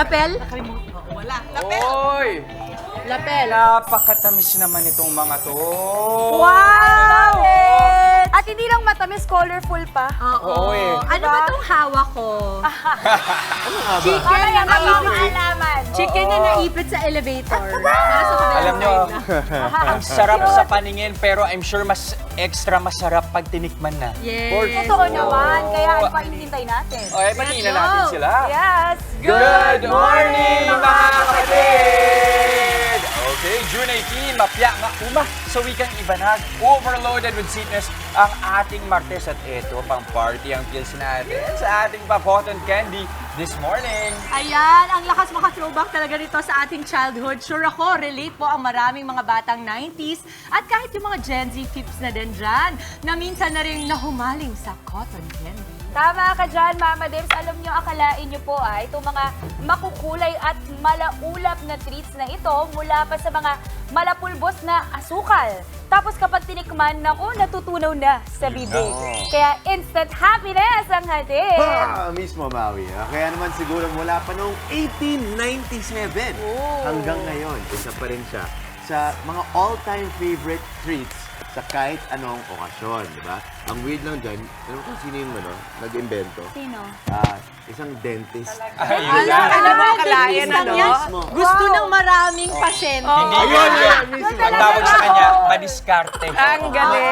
Lapel? Wala. Lapel. Oy! Lapel. Napakatamis naman itong mga to. Wow! At hindi lang matamis, colorful pa. Oo eh. Ano ba itong hawak ko? Chicken Kaya na ang naipit. maalaman. Chicken na naipit sa elevator. Nasa kabilang Alam nyo, side na. ang sarap sa paningin pero I'm sure mas extra masarap pag tinikman na. Yes. Totoo naman. Kaya ano pa hinihintay natin? Okay, patingin na natin sila. Yes. Good morning, mga kapatid! Okay, June 18, mapya nga uma sa wikang ibanag. Overloaded with sweetness ang ating Martes at ito, pang party ang kills natin sa ating pa-cotton candy this morning. Ayan, ang lakas maka-throwback talaga nito sa ating childhood. Sure ako, relate po ang maraming mga batang 90s at kahit yung mga Gen Z tips na din dyan na minsan na rin nahumaling sa cotton candy. Tama ka dyan, Mama Dems. Alam nyo, akalain nyo po itong mga makukulay at malaulap na treats na ito mula pa sa mga malapulbos na asukal. Tapos kapag tinikman, naku, natutunaw na sa bibig. Kaya instant happiness ang hatid. Mismo, Maui. Kaya naman siguro mula pa noong 1897 hanggang ngayon, isa pa rin siya sa mga all-time favorite treats sa kahit anong okasyon, di ba? Ang weird lang dyan, alam mo kung sino yung nag-invento? Sino? Isang dentist. Ayun na. Ano ba akalain, ano? Gusto ng maraming pasyente. Hindi yun. Ang tawag sa kanya, madiskarte. Ang galing.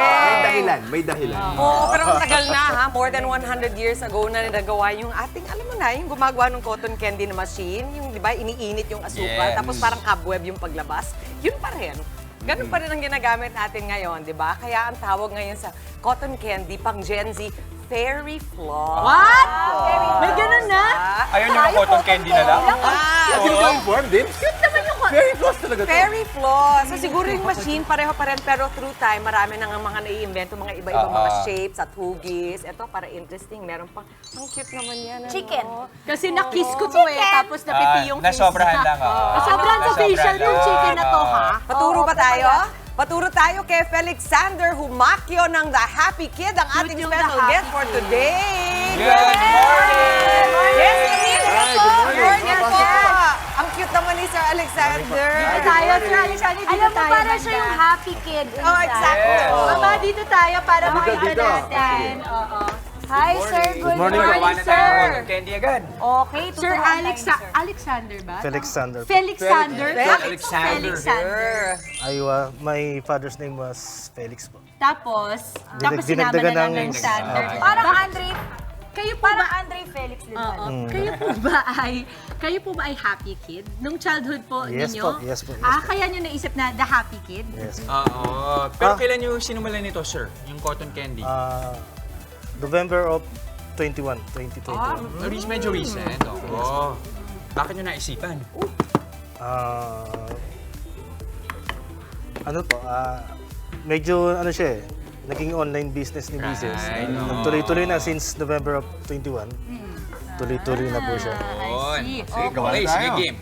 May dahilan. Oo, pero ang tagal na ha. More than 100 years ago na nagawa yung ating, alam mo na, yung gumagawa ng cotton candy na machine. Yung, di ba, iniinit yung asukal. Yes. Tapos parang cobweb yung paglabas. Yun pa rin. Ganun pa rin ang ginagamit natin ngayon, di ba? Kaya ang tawag ngayon sa cotton candy, pang Gen Z, Fairy Floss. What? May ganun na? Ayun yung cotton candy na lang. Hindi ko informed din. Very close talaga to. Fairy Floss. So siguro yung machine, pareho pa rin. Pero through time, marami na nga mga nai-invento, mga iba-ibang mga shapes at hugis. Ito, para interesting. Meron pang, ang cute naman yan. Ano? Chicken. Kasi na-kiss ko to tapos napipi yung face nasobrahan na. lang, Nasobrahan sa facial Nasobrahan yung lang. chicken na to, ha? Paturo Oo, ba tayo? papaya. Paturo tayo kay Felixander Humakyo ng The Happy Kid, ang ating yung special The Happy guest for Kid. today. Good morning! Yes, Emilio Hi, po. good morning. Morning po. Ang cute naman ni Sir Alexander. Dito tayo, Sir Alexander, dito Alam mo, tayo. para siya yung happy kid. Oh, exactly. Yes. Mama, dito tayo para Dito, makita dito. natin. Oo. Hi, sir. Good morning. morning, Gawa na tayo ng sir. cotton candy agad. Okay, Sir tuturuan tayo, sir. Alexander ba? Felixander. Felixander. Felixander. Felixander. My father's name was Felix po. Tapos sinama dinagdagan na ng- ng Alexander. Parang Andre, Kayo po parang ba? Andre Felix din Oo. pala. Kayo po ba ay happy kid? Nung childhood po Yes ninyo? po, yes po, yes po. Kaya nyo naisip na the happy kid? Yes. Oo. Pero kailan nyo sinimulan nito, sir? Yung cotton candy? November of 2021. Medyo recent. Oo. Bakit nyo naisipan? Ano po, medyo ano siya eh, naging online business ni Mrs. Right, oo. Tuloy-tuloy na since November of 21. Tuloy-tuloy na po siya. Yun. see. Okay, sige, game.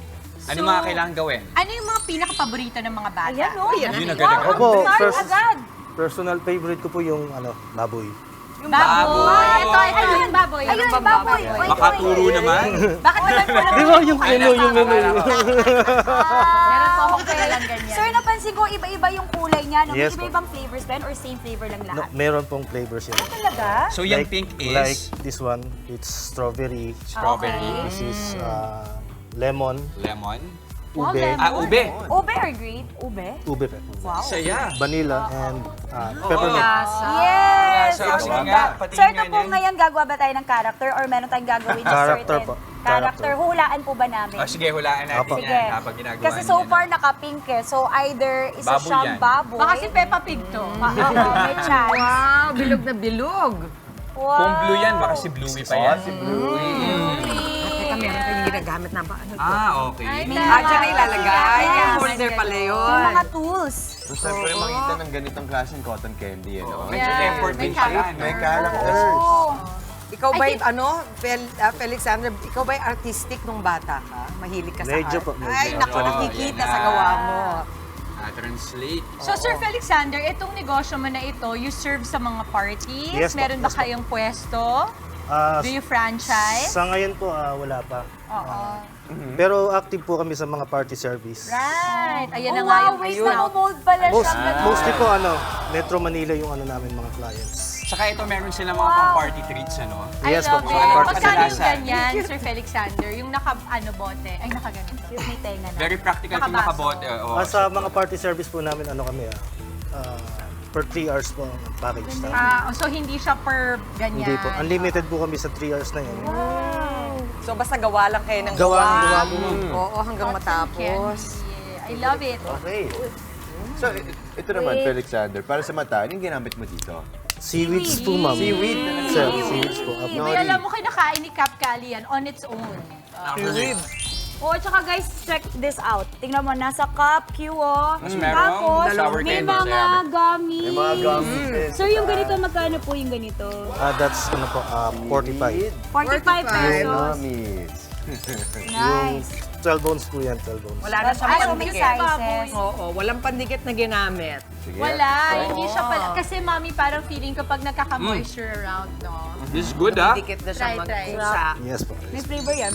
Ano mga kailangan gawin? Ano yung mga pinaka-paborito ng mga bata? Ayan, no? Yun ang galing. Opo, Sorry, agad. personal favorite ko po yung baboy. Baboy! Ito yung baboy. Ayun, baboy. Wait, Makaturo naman. Bakit naman po? Di ba yung menu? Meron po akong kailan ganyan. Sir, napansin ko, iba-iba yung kulay niya. No? Yes, May iba-ibang flavors ba yun or same flavor lang No, lahat? meron pong flavors yun. Talaga? So yung pink Like is this one, it's strawberry. strawberry, This is lemon, lemon, ube, ube. Ube or green? Ube? ube pe. Saya. Vanilla and peppermint. Yes! So, Ang sige ganda. nga, patingin Sir, ito nga po niyan. ngayon gagawa ba tayo ng character or meron tayong gagawin na Character certain po. character? Hulaan po ba namin? Sige, hulaan natin Apo. Sige. yan habang ginagawa Kasi niyo so yan. far naka-pink eh. So either isa Baboy siyang yan. baboy. Baka si Peppa Pig to. May chance. Wow, bilog na bilog. Wow. Kung blue yan, baka si Bluey pa yan. Teka, meron kayong ginagamit na ba? Ano to? Okay. Dyan na ilalagay. Yung holder pala May yun. mga tools. So, siyempre makita ng ganitong klaseng cotton candy, ano? Medyo effort din siya. May characters. Oh. Ikaw ba Felixander, ikaw ba artistic nung bata ka? Mahilig ka sa Medyo art? po, medyo. Ay, naku, Medyo. nakikita Yan sa na. gawa mo. Translate. So, Sir Felixander, itong negosyo mo na ito, you serve sa mga parties? Yes po, Meron ba yes po. kayong pwesto? Ah, Do you franchise? Sa ngayon po, wala pa. Oo. Pero active po kami sa mga party service. Right. Ayan na Oh, nga wow, yung wait, ayun. nag-mold pala siya. Mostly po Metro Manila yung namin mga clients. Saka ito, meron silang mga pang-party treats, ano? I Yes love po, it. mga party Magkano yung kadalasan. ganyan, Sir Felixander? Yung bote. Ay, nakaganito. Yung may tenga na. Very practical kung Nakabaso. nakabote. Sa mga party service po namin, kami per 3 hours po ang package namin. So hindi siya per ganyan. Hindi po. Unlimited po kami sa 3 hours na yun. So basta gawa lang kayo ng Gawa po. Oo, hanggang matapos. Candy. I love it. Okay. So, ito naman, Felixander, para sa mata, anong ginamit mo dito? Seaweeds po, ma'am. Seaweed talaga. Sir, seaweeds po. Apo. May alam mo kayo nakain ni Cap Cali yan on its own. Oh, tsaka guys, check this out. Tingnan mo, nasa cup, QO. Mas merong Tapos, sour may candy, mga sir. gummies. May mga gummies din. So, yung ganito, magkano po yung ganito? That's 45. 45 pesos. Gummies. Nice. 12 bones po yan, 12 bones. Wala na siyang Ay, so may pandikit. sizes. Oo, walang pandikit na ginamit. Sige. Wala, hindi siya pala. Kasi mami, parang feeling kapag nakaka-moisture around, no? This is good, ah. Dikit na siya Try. magpusa. Yes po. May flavor yan.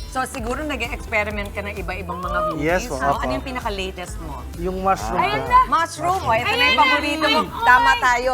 So siguro nag-experiment ka ng iba-ibang mga movies. Yes po, No? opo. Ano yung pinaka-latest mo? Yung mushroom Ayun po. na. Mushroom. O, ito na yung paborito mo. Tama tayo.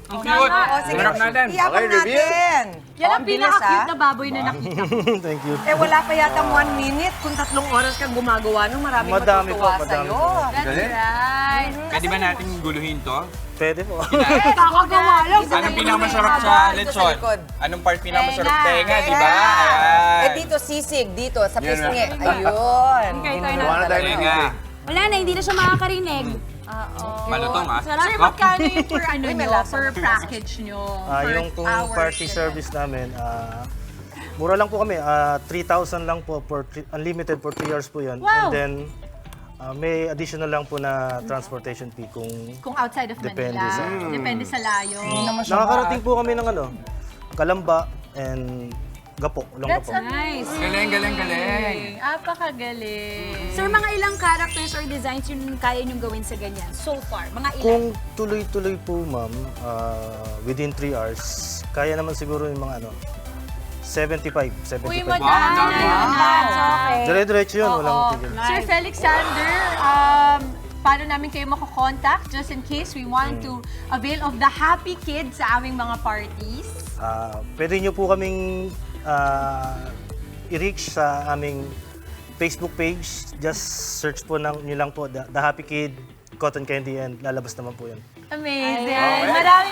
Ang cute. O, sige. Harap natin. Iyabang Okay, review. natin. Yan O, ang bilis, pinaka-cute ah. na baboy na nakita. Thank you. Eh, wala pa yatang 1 minute. Kung 3 oras kang gumagawa nung maraming Madami po, matutuwa madami sa'yo. po. That's Galing. right. Pwede ba natin guluhin to? Pwede po. Kakagawa lang. Anong pinakamasarap sa lechon? likod. Anong part pinakamasarap? Tenga. Tenga, di ba? Ayan. Eh, dito sisig. Dito, sa Yan pisngi. na. Ayun. Gawa na tayo ng Tenga. Wala na, hindi na siya makakarinig. Malutong, ah. Sir, magkano yung per ano Uy, may nyo, lasa. per package nyo? Per Yung kung hours party na service namin, mura lang po kami. 3,000 lang po for unlimited for 3 hours po yan. Wow. And then, may additional lang po na transportation fee kung Kung outside of Depende Manila. sa- Depende sa layo. nakakarating po kami ng Kalamba and Gapo. That's Gapo. nice. Galing, galing, galing. Apakagaling. Sir, mga ilang characters or designs yung kaya niyong gawin sa ganyan? So far, mga ilan? Kung tuloy-tuloy po, ma'am, within 3 hours, kaya naman siguro yung mga 75. Uy, 75. madami. That's okay. Dire-diretso yun, walang Oo. tigil. Sir Felixander, paano namin kayo makakontakt just in case we want to avail of the happy kids sa aming mga parties? Pwede nyo po kaming i-reach sa aming Facebook page. Just search po nyo lang po, The Happy Kid, Cotton Candy, and lalabas naman po yan. Amazing.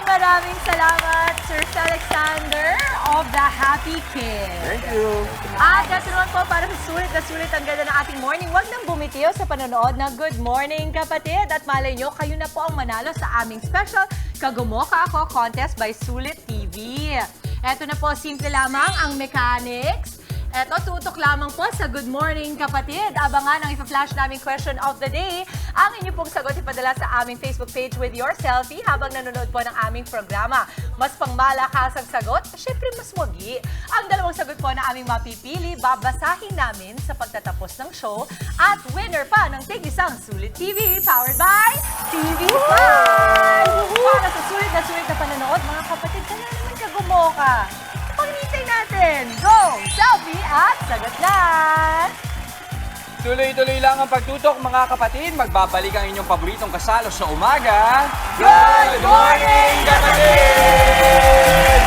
Maraming salamat, Sir Alexander of the Happy Kid. Thank you. At kasi naman po, para sa sulit ang ganda ng ating morning, huwag nang bumitiyo sa panonood ng Good Morning Kapatid. At malay nyo, kayo na po ang manalo sa aming special Kagumoka Ako Contest by Sulit TV. Eto na po, simple lamang ang mechanics. Eto, tutok lamang po sa Good Morning Kapatid. Abangan ang ipa-flash naming question of the day. Ang inyo pong sagot ipadala sa aming Facebook page with your selfie habang nanonood po ng aming programa. Mas pangmalakas ang sagot, syempre mas wagi. Ang dalawang sagot po na aming mapipili, babasahin namin sa pagtatapos ng show. At winner pa ng tig-isang Sulit TV powered by TV5! Para sa sulit na panonood, mga kapatid, kaya naman kagumoka. Pag-nitay natin. Go! Selfie at sagot na! Tuloy-tuloy lang ang pagtutok, mga kapatid. Magbabalik ang inyong paboritong kasalo sa umaga. Good morning, kapatid!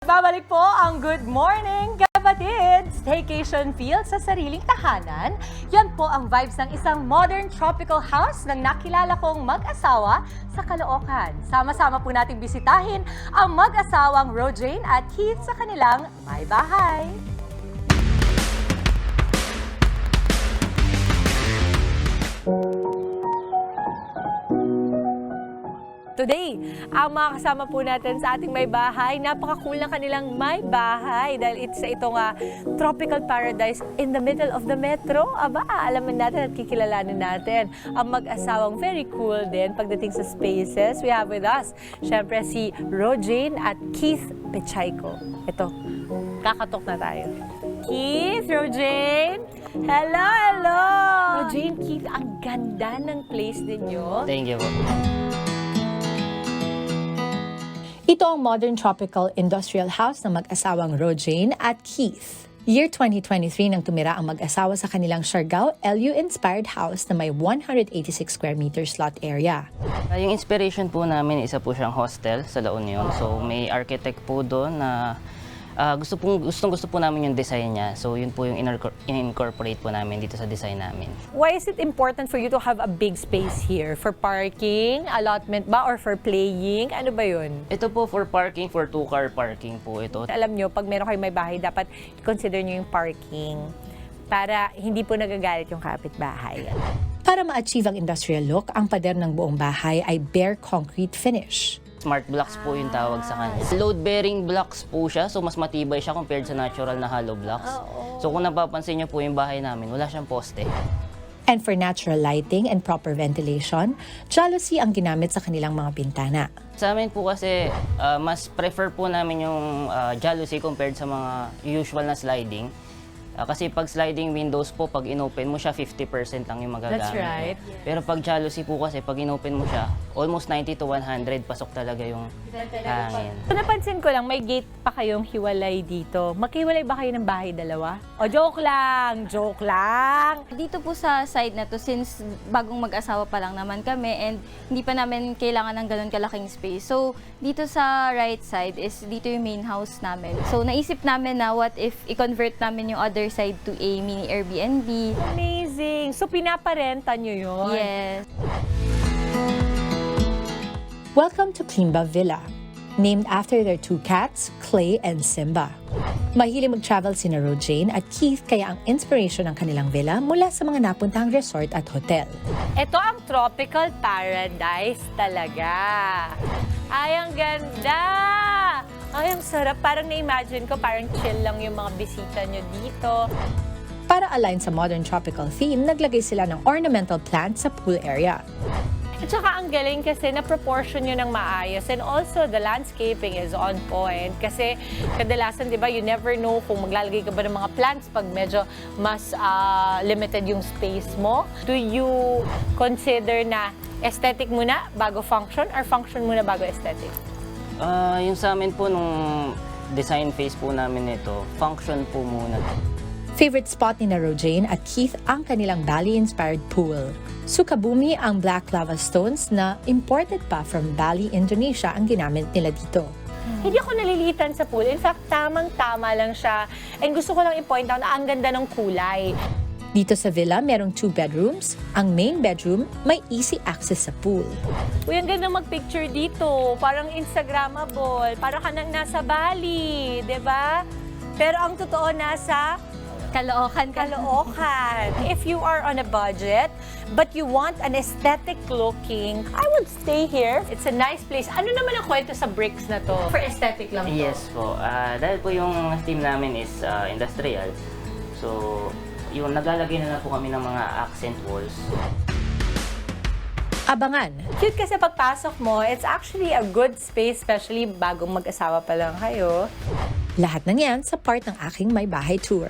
Babalik po ang Good Morning Kapatid! Staycation feel sa sariling tahanan. Yan po ang vibes ng isang modern tropical house ng nakilala kong mag-asawa sa Caloocan. Sama-sama po nating bisitahin ang mag-asawang Rodjane at Keith sa kanilang may bahay. today, ang mga kasama po natin sa ating may bahay, napaka-cool na kanilang may bahay dahil it's itong tropical paradise in the middle of the metro. Aba, alaman natin at kikilalanin natin ang mag-asawang very cool din pagdating sa spaces. We have with us, syempre si Rojane at Keith Pechayco. Ito, kakatok na tayo. Keith, Rojane. Hello, hello! Rojane, Keith, ang ganda ng place ninyo. Thank you po. Ito ang modern tropical industrial house ng mag-asawang Rojane at Keith. Year 2023 nang tumira ang mag-asawa sa kanilang Siargao LU-inspired house na may 186 square meter slot area. Yung inspiration po namin, isa po siyang hostel sa La Union. So may architect po doon na gusto po namin yung design niya. So yun po yung in-incorporate po namin dito sa design namin. Why is it important for you to have a big space here? For parking, allotment ba, or for playing? Ano ba yun? Ito po for parking, for 2-car parking po ito. Alam nyo, pag meron kayong may bahay, dapat consider nyo yung parking para hindi po nagagalit yung kapitbahay. Para ma-achieve ang industrial look, ang pader ng buong bahay ay bare concrete finish. Smart blocks po yung tawag sa kanya. Load-bearing blocks po siya, so mas matibay siya compared sa natural na hollow blocks. So kung napapansin niyo po yung bahay namin, wala siyang poste. And for natural lighting and proper ventilation, jalousie ang ginamit sa kanilang mga bintana. Sa amin po kasi, mas prefer po namin yung jalousie compared sa mga usual na sliding. Kasi pag sliding windows po, pag inopen mo siya, 50% lang yung magagamit. That's right. Pero pag jalousie po kasi, pag inopen mo siya, almost 90 to 100, pasok talaga yung hangin. So, napansin ko lang, may gate pa kayong hiwalay dito. Maghiwalay ba kayo ng bahay dalawa? O, joke lang! Joke lang! Dito po sa side na to, since bagong mag-asawa pa lang naman kami and hindi pa namin kailangan ng ganun kalaking space. So, dito sa right side is dito yung main house namin. So, naisip namin na what if i-convert namin yung other side to a mini Airbnb. Amazing! So, pinaparenta nyo yun? Yes. Welcome to Klimba Villa, named after their 2 cats, Clay and Simba. Mahilig mag-travel sina Rojane at Keith kaya ang inspiration ng kanilang villa mula sa mga napuntahang resort at hotel. Ito ang tropical paradise talaga. Ay, ang ganda! Ay, ang sarap. Parang na-imagine ko, parang chill lang yung mga bisita nyo dito. Para align sa modern tropical theme, naglagay sila ng ornamental plants sa pool area. At saka ang galing kasi na proportion yun ng maayos and also the landscaping is on point kasi kadalasan, di ba, you never know kung maglalagay ka ba ng mga plants pag medyo mas limited yung space mo. Do you consider na aesthetic muna bago function or function muna bago aesthetic? Yung sa amin po, nung design phase po namin nito, function po muna. Favorite spot ni na Rojane at Keith ang kanilang Bali-inspired pool. Sukabumi ang black lava stones na imported pa from Bali, Indonesia ang ginamit nila dito. Hindi ako nalilitan sa pool. In fact, tamang-tama lang siya. And gusto ko lang i-point out na ang ganda ng kulay. Dito sa villa, merong 2 bedrooms. Ang main bedroom, may easy access sa pool. Uy, ang ganda mag-picture dito. Parang Instagrammable. Parang ka nang nasa Bali, di ba? Pero ang totoo, nasa Caloocan. Caloocan. If you are on a budget, but you want an aesthetic looking, I would stay here. It's a nice place. Ano naman ang kwento sa bricks na to? For aesthetic lang to. Yes po. Dahil po yung theme namin is industrial. So, yung naglalagay na lang po kami ng mga accent walls. Abangan. Cute kasi pagpasok mo, it's actually a good space, especially bagong mag-asawa pa lang kayo. Lahat ng yan sa part ng aking may bahay tour.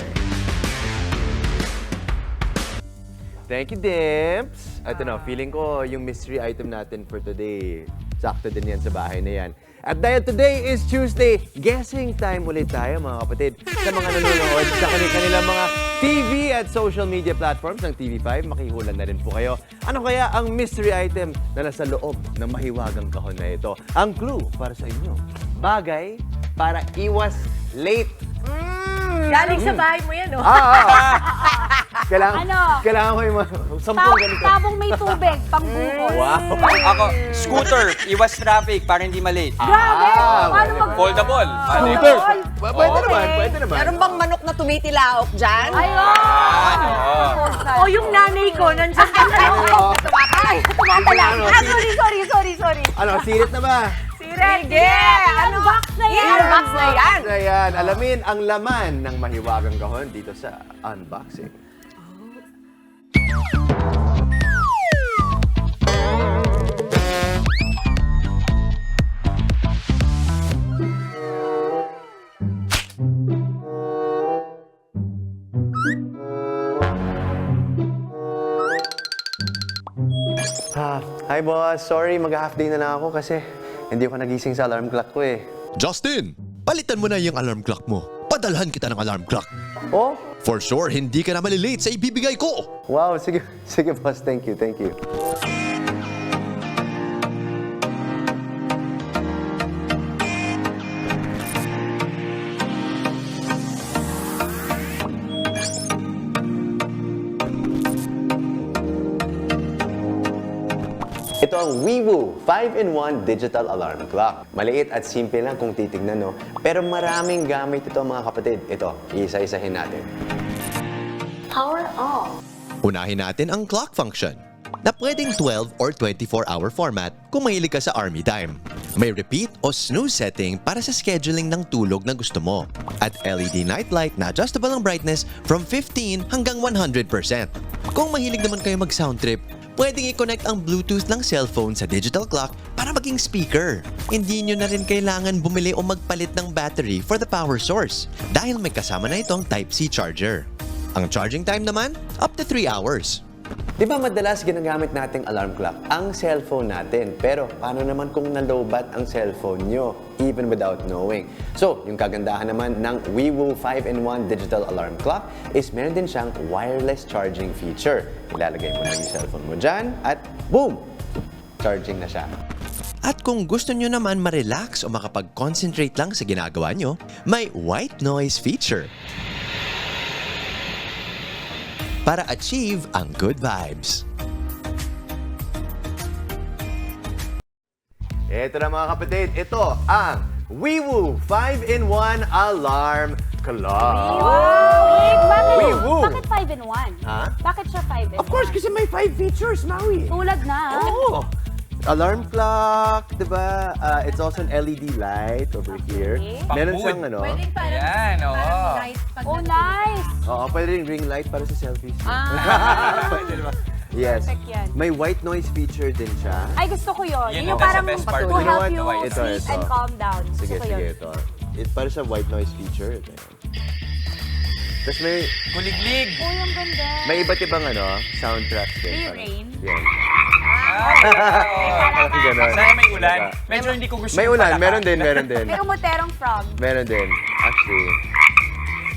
Thank you, Dimps! Ito na, feeling ko yung mystery item natin for today, sakto din yan sa bahay na yan. At dahil today is Tuesday, guessing time ulit tayo mga kapatid sa mga nanonood sa kanilang mga TV at social media platforms ng TV5. Makihulan na rin po kayo. Ano kaya ang mystery item na nasa loob ng mahiwagang kahon na ito? Ang clue para sa inyo, bagay para iwas late. Galing sa bahay mo yan, oh. Kailangan ko yung mga 10 ganito. Tabong may tubig, pangbuhos. Wow. Ako, scooter, iwas traffic para hindi malate. Grabe! Paano mag... Foldable. Scooter. Pwede naman, pwede naman. Meron bang manok na tumitilaok dyan? Ayun! O yung nanay ko, nandiyan ka na. Ay, tumatalang. Sorry. Ano, sirit na ba? Sige! Unbox na yan! Unbox na yan! Ayan, alamin ang laman ng mahiwagang kahon dito sa unboxing. Hi boss, sorry mag-half day na lang ako kasi hindi ako nagising sa alarm clock ko eh. Justin, palitan mo na yung alarm clock mo. Padalhan kita ng alarm clock. Oh? For sure, hindi ka na malilate sa ibibigay ko. Wow, sige boss, thank you. Ito ang Weewoo 5-in-1 Digital Alarm Clock. Maliit at simple lang kung titignan, no? Pero maraming gamit ito, mga kapatid. Ito, isa-isahin natin. Power off. Unahin natin ang clock function na pwedeng 12 or 24-hour format kung mahilig ka sa army time. May repeat o snooze setting para sa scheduling ng tulog na gusto mo. At LED nightlight na adjustable ang brightness from 15 hanggang 100%. Kung mahilig naman kayo mag-sound trip, pwedeng i-connect ang Bluetooth ng cellphone sa digital clock para maging speaker. Hindi nyo na rin kailangan bumili o magpalit ng battery for the power source dahil may kasama na itong Type-C charger. Ang charging time naman, up to 3 hours. Di ba madalas ginagamit nating alarm clock ang cellphone natin? Pero paano naman kung nalobat ang cellphone nyo even without knowing? So, yung kagandahan naman ng Weewoo 5-in-1 Digital Alarm Clock is meron din siyang wireless charging feature. Ilalagay mo lang yung cellphone mo dyan at boom! Charging na siya. At kung gusto nyo naman ma-relax o makapag-concentrate lang sa ginagawa nyo, may white noise feature para achieve ang good vibes. Ito na mga kapatid, ito ang Weewoo 5-in-1 Alarm Clock. Weewoo! Bakit 5-in-1? Ha? Bakit siya 5-in-1? Of course, kasi may 5 features, Maui. Tulad na. Oh! Alarm clock, di ba? It's also an LED light over here. Meron Pang-mood. siyang ano. Ayan, oo. Oh, nice! Oo, pwede rin ring light para sa selfies. Pwede diba? Yes. Perfect yan. May white noise feature din siya. Ay, gusto ko yun. Yun Yung ang parang best to part. You know help what? you Ito. sleep and calm down. Sige, Gusto ko yun. ito. Para sa white noise feature. Ito yan. Tapos Kuliglig. Uy, ang ganda. may iba't ibang soundtracks din. May Parang- rain? Yan. Ah, Ganon. Sana may ulan. Medyo hindi ko gusto May yung ulan, palaka. meron din. May umuterong frog. Meron din, actually.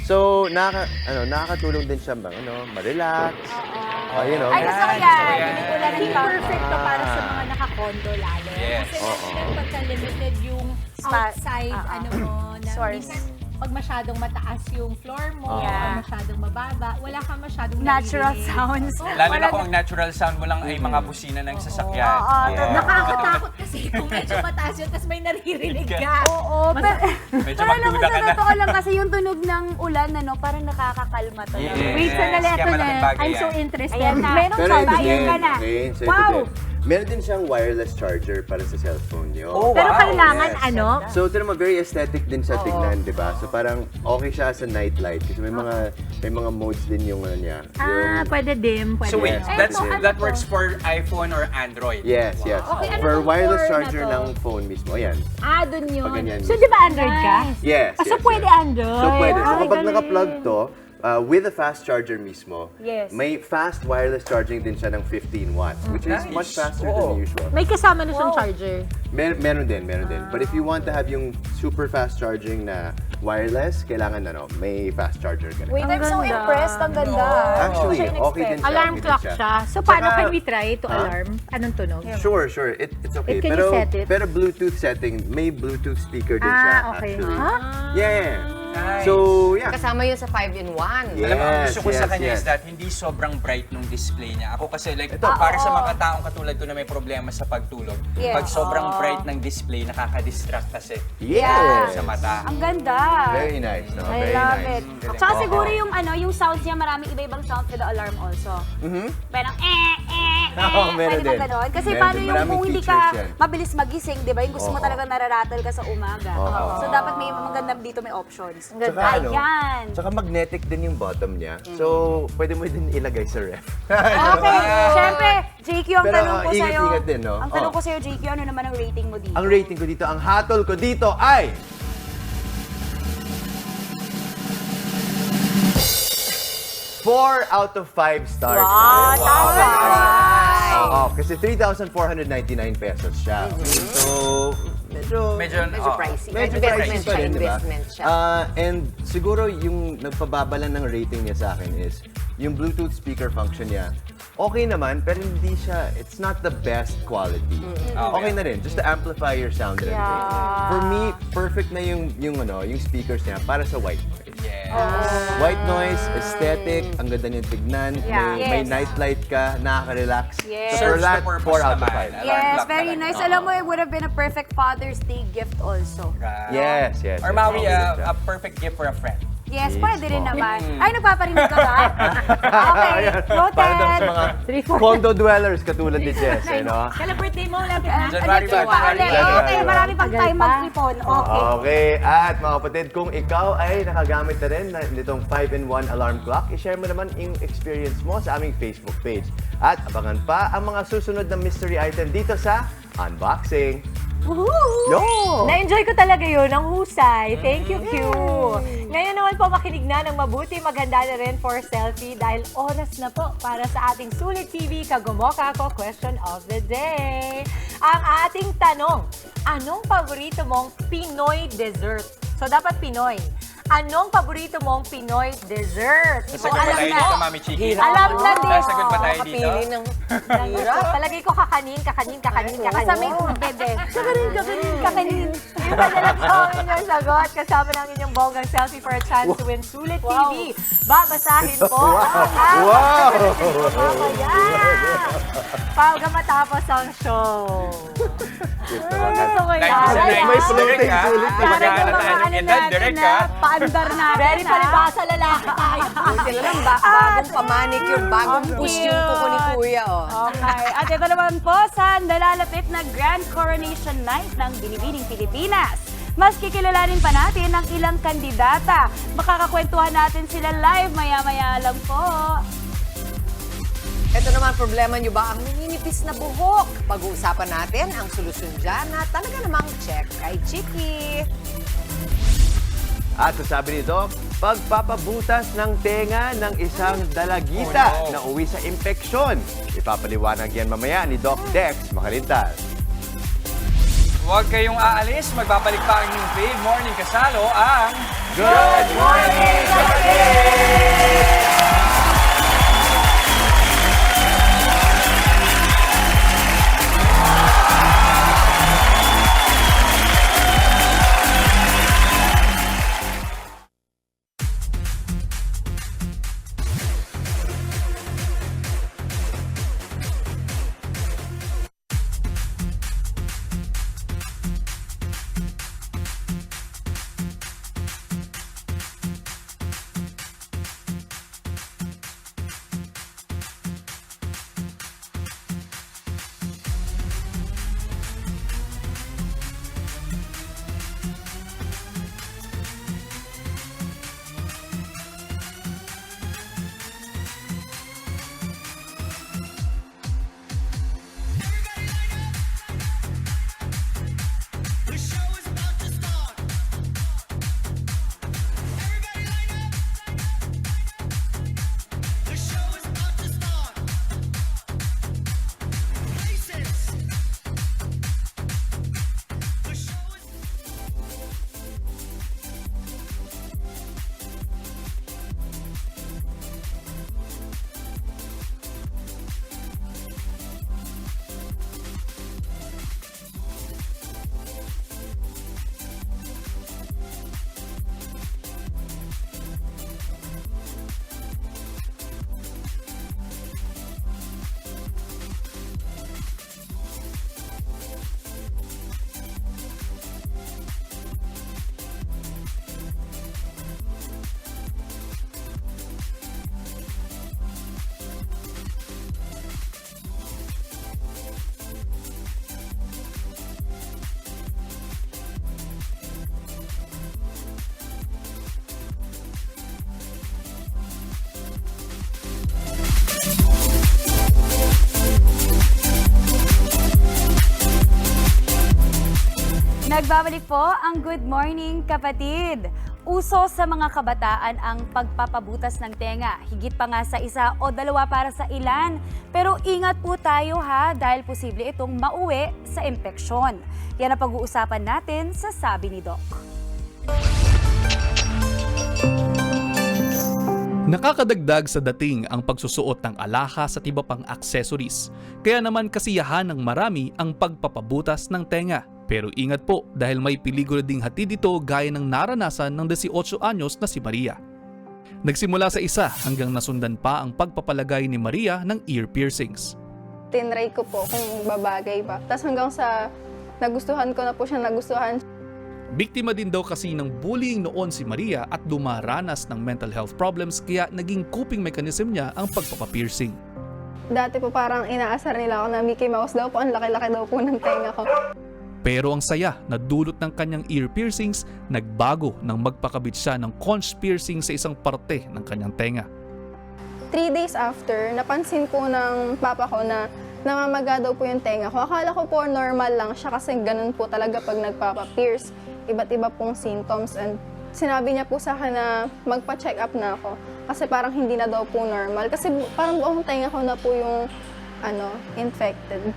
So, nakakatulong din siya bang, ma-relax. You know. Ay, gusto ko Yan, yan. gusto ko yan. Hindi ko lang Hindi ng perfect to para sa mga nakakondo lalo. Yes. Kasi minsan pagka-limited yung outside, na Source. minsan pag masyadong mataas yung floor mo, Yeah. or masyadong mababa, wala kang masyadong Natural naririnig. sounds. Lalo na kung ang natural sound mo lang ay mga busina ng sasakyan. Nakakatakot kasi kung medyo mataas yun, tapos may naririnig ka. Oo, pero Medyo alam mo, magduda sa ka na. totoo lang kasi yung tunog ng ulan, parang nakakakalma talaga. Yes. Wait, sandali Kaya ito na. malaking bagay I'm so yan. interested. Ayan na. Meron Pero ito charger din, ka na. okay? So, Wow! ito din. Meron din siyang wireless charger para sa cellphone niyo. Oh, Pero wow. kailangan Yes. ano? So, ito naman, very aesthetic din siya tignan, di ba? So, parang okay siya as a nightlight kasi may mga modes din yung niya. Pwede dim. Pwede. So wait, Yes. that works for iPhone or Android? Yes. Okay, ano For tong wireless core na charger to? ng phone mismo. Ayan. Dun yun. Pag ganyan So, mismo. di ba Android ka? Yes. So, yes, pwede yes. Android? So, pwede. So, Ay, kapag galing. naka-plug to, with a fast charger mismo, Yes. may fast wireless charging din siya ng 15 watts, which is much faster than usual. May kasama na siyang charger. Meron din. But if you want to have yung super fast charging na wireless, kailangan may fast charger ka rin. Wait, I'm so ganda. impressed. Ang ganda. Actually, Hindi ko siya okay din siya. Alarm okay din clock siya. So, paano Saka- can we try to alarm? Anong tunog? Sure. It's okay. Can you set it? Pero Bluetooth setting, may Bluetooth speaker din siya, Okay. actually. Huh? Yeah. Nice. So, yeah. Kasama yun sa 5-in-1. Alam mo, ang gusto ko sa Yes, kanya yes. is that hindi sobrang bright nung display niya. Ako kasi para sa mga taong katulad ko na may problema sa pagtulog, Yes. pag sobrang bright ng display, nakaka-distract kasi Yes. sa mata. Ang ganda. Very nice, no? I Very love nice. it. Tsaka siguro yung yung sounds niya, maraming iba-ibang sounds for the alarm also. Parang Oo, meron pwede ba din. ganon? Kasi Meron paano din. yung Maraming kung hindi features ka yan. mabilis magising, di ba? Yung gusto mo Oo. talaga nararattle ka sa umaga. Oo. So dapat may maganda dito, may options. Tsaka, Ayan. tsaka magnetic din yung bottom niya. So, pwede mo din ilagay sa ref. Okay, syempre, JQ, ang Pero, tanong ko sa'yo. ingat-ingat din, no? Ang tanong ko sa'yo, JQ, ano naman ang rating mo dito? Ang rating ko dito, ang hatol ko dito ay... 4 out of 5 stars. Wow, tama. Oo, kasi 3,499 pesos siya. So, medyo Medyo pricey. Medyo Investment pricey pa siya, rin, di ba? investment siya. And siguro yung nagpababa lang ng rating niya sa akin is yung Bluetooth speaker function niya. Okay naman, pero hindi siya, it's not the best quality. Okay na rin, just to amplify your sound and everything. For me, perfect na yung speakers niya para sa white noise. Yes. White noise, aesthetic, ang ganda niyang tignan, may Yes. nightlight ka, nakaka-relax. Yes. So for Serves that, the purpose 4 out of naman. 5. Alarm Yes, clock very talaga. nice. Alam mo, it would have been a perfect Father's Day gift also. Yes, yes. Or yes, Maui, yes, a perfect gift for a friend. Yes, Yes, pwede rin po. naman. Ay, nagpaparinig ka ba? Okay, noted. Para daw sa mga condo dwellers katulad ni Jess, no? Kailan birthday mo? Lapit na. January Ano ba? ulit? January. Okay, marami pang time mag-ipon. Okay. Okay, at mga kapatid, kung ikaw ay nakagamit na rin nitong 5-in-1 alarm clock, i-share mo naman yung experience mo sa aming Facebook page. At abangan pa ang mga susunod na mystery item dito sa Unboxing. Yo! Na-enjoy ko talaga yun, ang husay. Thank you, Q. Ngayon naman po makinig na ng mabuti, maganda na rin for selfie dahil oras na po para sa ating Sulit TV Kagumoka Ko Question of the Day. Ang ating tanong, anong paborito mong Pinoy dessert? So dapat Pinoy. Anong paborito mong Pinoy dessert? Sasagot ba tayo dito, Mami Chiki? Alam na din. Sasagot ba tayo dito? Kapili ng Palagay ko kakanin. Kasama yung bebe. Kakanin. Yung madalang gawin yung sagot. Kasama ng inyong bonggang selfie for a chance to win Sulit TV. Babasahin po. Wow! Pagka matapos ang show. Gusto ko yan. May floating Direk, sulit. Para Para tayo ng edad, direct ka. Paandar natin. Very palibasa lalaki tayo. sila lang bagong pamanicure, bagong Ang push yung kuko ni cute. Kuya. Oh. Okay. At ito naman po sa nalalapit na Grand Coronation Night ng Binibining Pilipinas. Mas kikilalanin pa natin ang ilang kandidata. Makakakwentuhan natin sila live maya-maya lang po. Ito naman, problema nyo ba ang ninipis na buhok? Pag-uusapan natin ang solusyon dyan na talaga namang check kay Chiki. At sabi nito, pagpapabutas ng tenga ng isang dalagita Oh, no. na uwi sa impeksyon. Ipapaliwanag yan mamaya ni Doc Dex Makalintal. Huwag kayong aalis, magbabalik pa ang inyong fave morning kasalo, ang Good morning, Nagbabalik po ang Good Morning Kapatid. Uso sa mga kabataan ang pagpapabutas ng tenga. Higit pa nga sa isa o dalawa para sa ilan. Pero ingat po tayo ha dahil posible itong mauwi sa impeksyon. Yan ang pag-uusapan natin sa Sabi ni Doc. Nakakadagdag sa dating ang pagsusuot ng alahas at iba pang accessories. Kaya naman kasiyahan ng marami ang pagpapabutas ng tenga. Pero ingat po dahil may peligro ding hatid ito gaya ng naranasan ng 18 anyos na si Maria. Nagsimula sa isa hanggang nasundan pa ang pagpapalagay ni Maria ng ear piercings. Tinry ko po kung babagay ba. Tapos hanggang sa nagustuhan ko na po siya nagustuhan. Biktima din daw kasi ng bullying noon si Maria at dumaranas ng mental health problems kaya naging coping mechanism niya ang pagpapapiercing. Dati po parang inaasar nila ako na Mickey Mouse daw po, ang laki-laki daw po ng tenga ko. Pero ang saya na dulot ng kanyang ear piercings nagbago nang magpakabit siya ng conch piercing sa isang parte ng kanyang tenga. 3 days after, napansin po ng papa ko na namamaga daw po yung tenga ko. Akala ko po normal lang siya kasi ganun po talaga pag nagpapa-pierce. Iba't iba pong symptoms and sinabi niya po sa akin na magpa-check up na ako kasi parang hindi na daw po normal. Kasi parang buong tenga ko na po yung infected.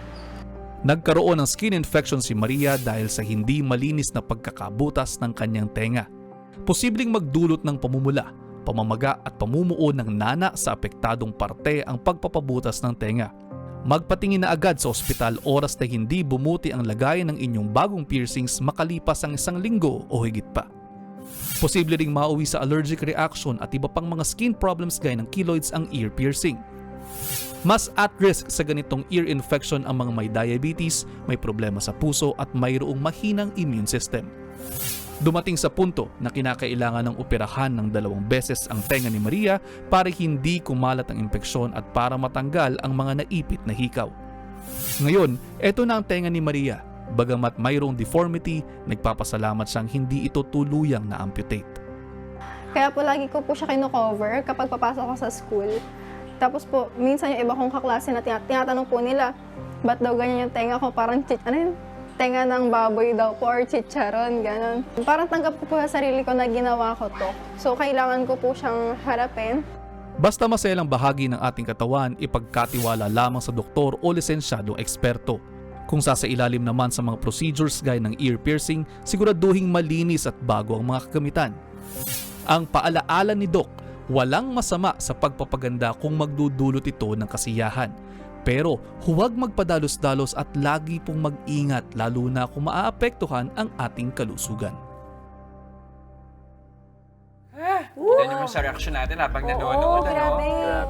Nagkaroon ng skin infection si Maria dahil sa hindi malinis na pagkakabutas ng kanyang tenga. Posibleng magdulot ng pamumula, pamamaga at pamumuo ng nana sa apektadong parte ang pagpapabutas ng tenga. Magpatingin na agad sa ospital oras na hindi bumuti ang lagayan ng inyong bagong piercings makalipas ang 1 linggo o higit pa. Posible ring mauwi sa allergic reaction at iba pang mga skin problems gaya ng keloids ang ear piercing. Mas at risk sa ganitong ear infection ang mga may diabetes, may problema sa puso at mayroong mahinang immune system. Dumating sa punto na kinakailangan ng operahan ng 2 beses ang tenga ni Maria para hindi kumalat ang impeksyon at para matanggal ang mga naipit na hikaw. Ngayon, eto na ang tenga ni Maria. Bagamat mayroong deformity, nagpapasalamat siyang hindi ito tuluyang na-amputate. Kaya po lagi ko po siya kino-cover kapag papasok ko sa school. Tapos po, minsan yung iba kong kaklase na tinatanong po nila, ba't daw ganyan yung tenga ko? Parang tenga ng baboy daw po or chicharon, gano'n. Parang tanggap ko po sa sarili ko na ginawa ko to. So, kailangan ko po siyang harapin. Basta maselang bahagi ng ating katawan, ipagkatiwala lamang sa doktor o lisensyadong eksperto. Kung sasailalim naman sa mga procedures gaya ng ear piercing, siguraduhing malinis at bago ang mga kagamitan. Ang paalaala ni Doc, walang masama sa pagpapaganda kung magdudulot ito ng kasiyahan. Pero huwag magpadalos-dalos at lagi pong mag-ingat lalo na kung maaapektuhan ang ating kalusugan. Kita niyo sa reaction natin habang nanonood.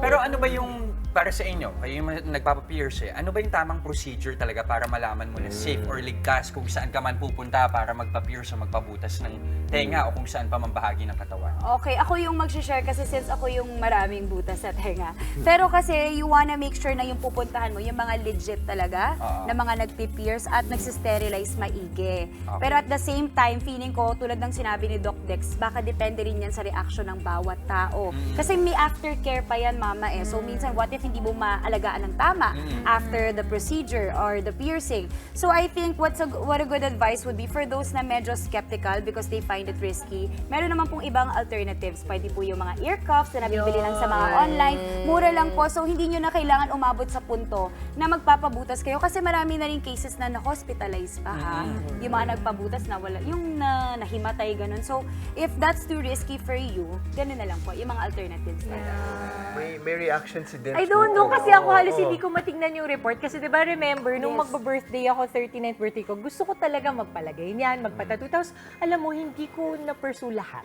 Pero ano ba yung para sa inyo, kayo yung nagpapa-pierce ano ba yung tamang procedure talaga para malaman mo na safe or ligtas kung saan ka man pupunta para magpa-pierce o magpabutas ng tenga o kung saan pa man bahagi ng katawan? Okay, ako yung mag-share kasi since ako yung maraming butas sa tenga. Pero kasi you wanna make sure na yung pupuntahan mo, yung mga legit talaga, na mga nagpi-pierce at nagsisterilize maigi. Pero at the same time, feeling ko, tulad ng sinabi ni Doc Dex, baka depende rin yan sa reaction ng bawat tao. Kasi may aftercare pa yan, mama eh. So minsan, what if hindi mo maalagaan ng tama after the procedure or the piercing? So I think what a good advice would be for those na medyo skeptical because they find it risky. Meron naman pong ibang alternatives. Pwede po yung mga ear cuffs na nabibili lang sa mga online. Mura lang po. So hindi nyo na kailangan umabot sa punto na magpapabutas kayo kasi marami na rin cases na na-hospitalize pa ha. Yung mga nagpabutas na wala, yung nahimatay ganun. So if that's too risky for you, ganun na lang po. Yung mga alternatives. May reaction si Debs. I don't know kasi ako halos hindi ko matingnan yung report kasi 'di ba remember nung magba-birthday ako 39th birthday ko gusto ko talaga magpalagay niyan magpatattoo tapos alam mo hindi ko na-pursue lahat.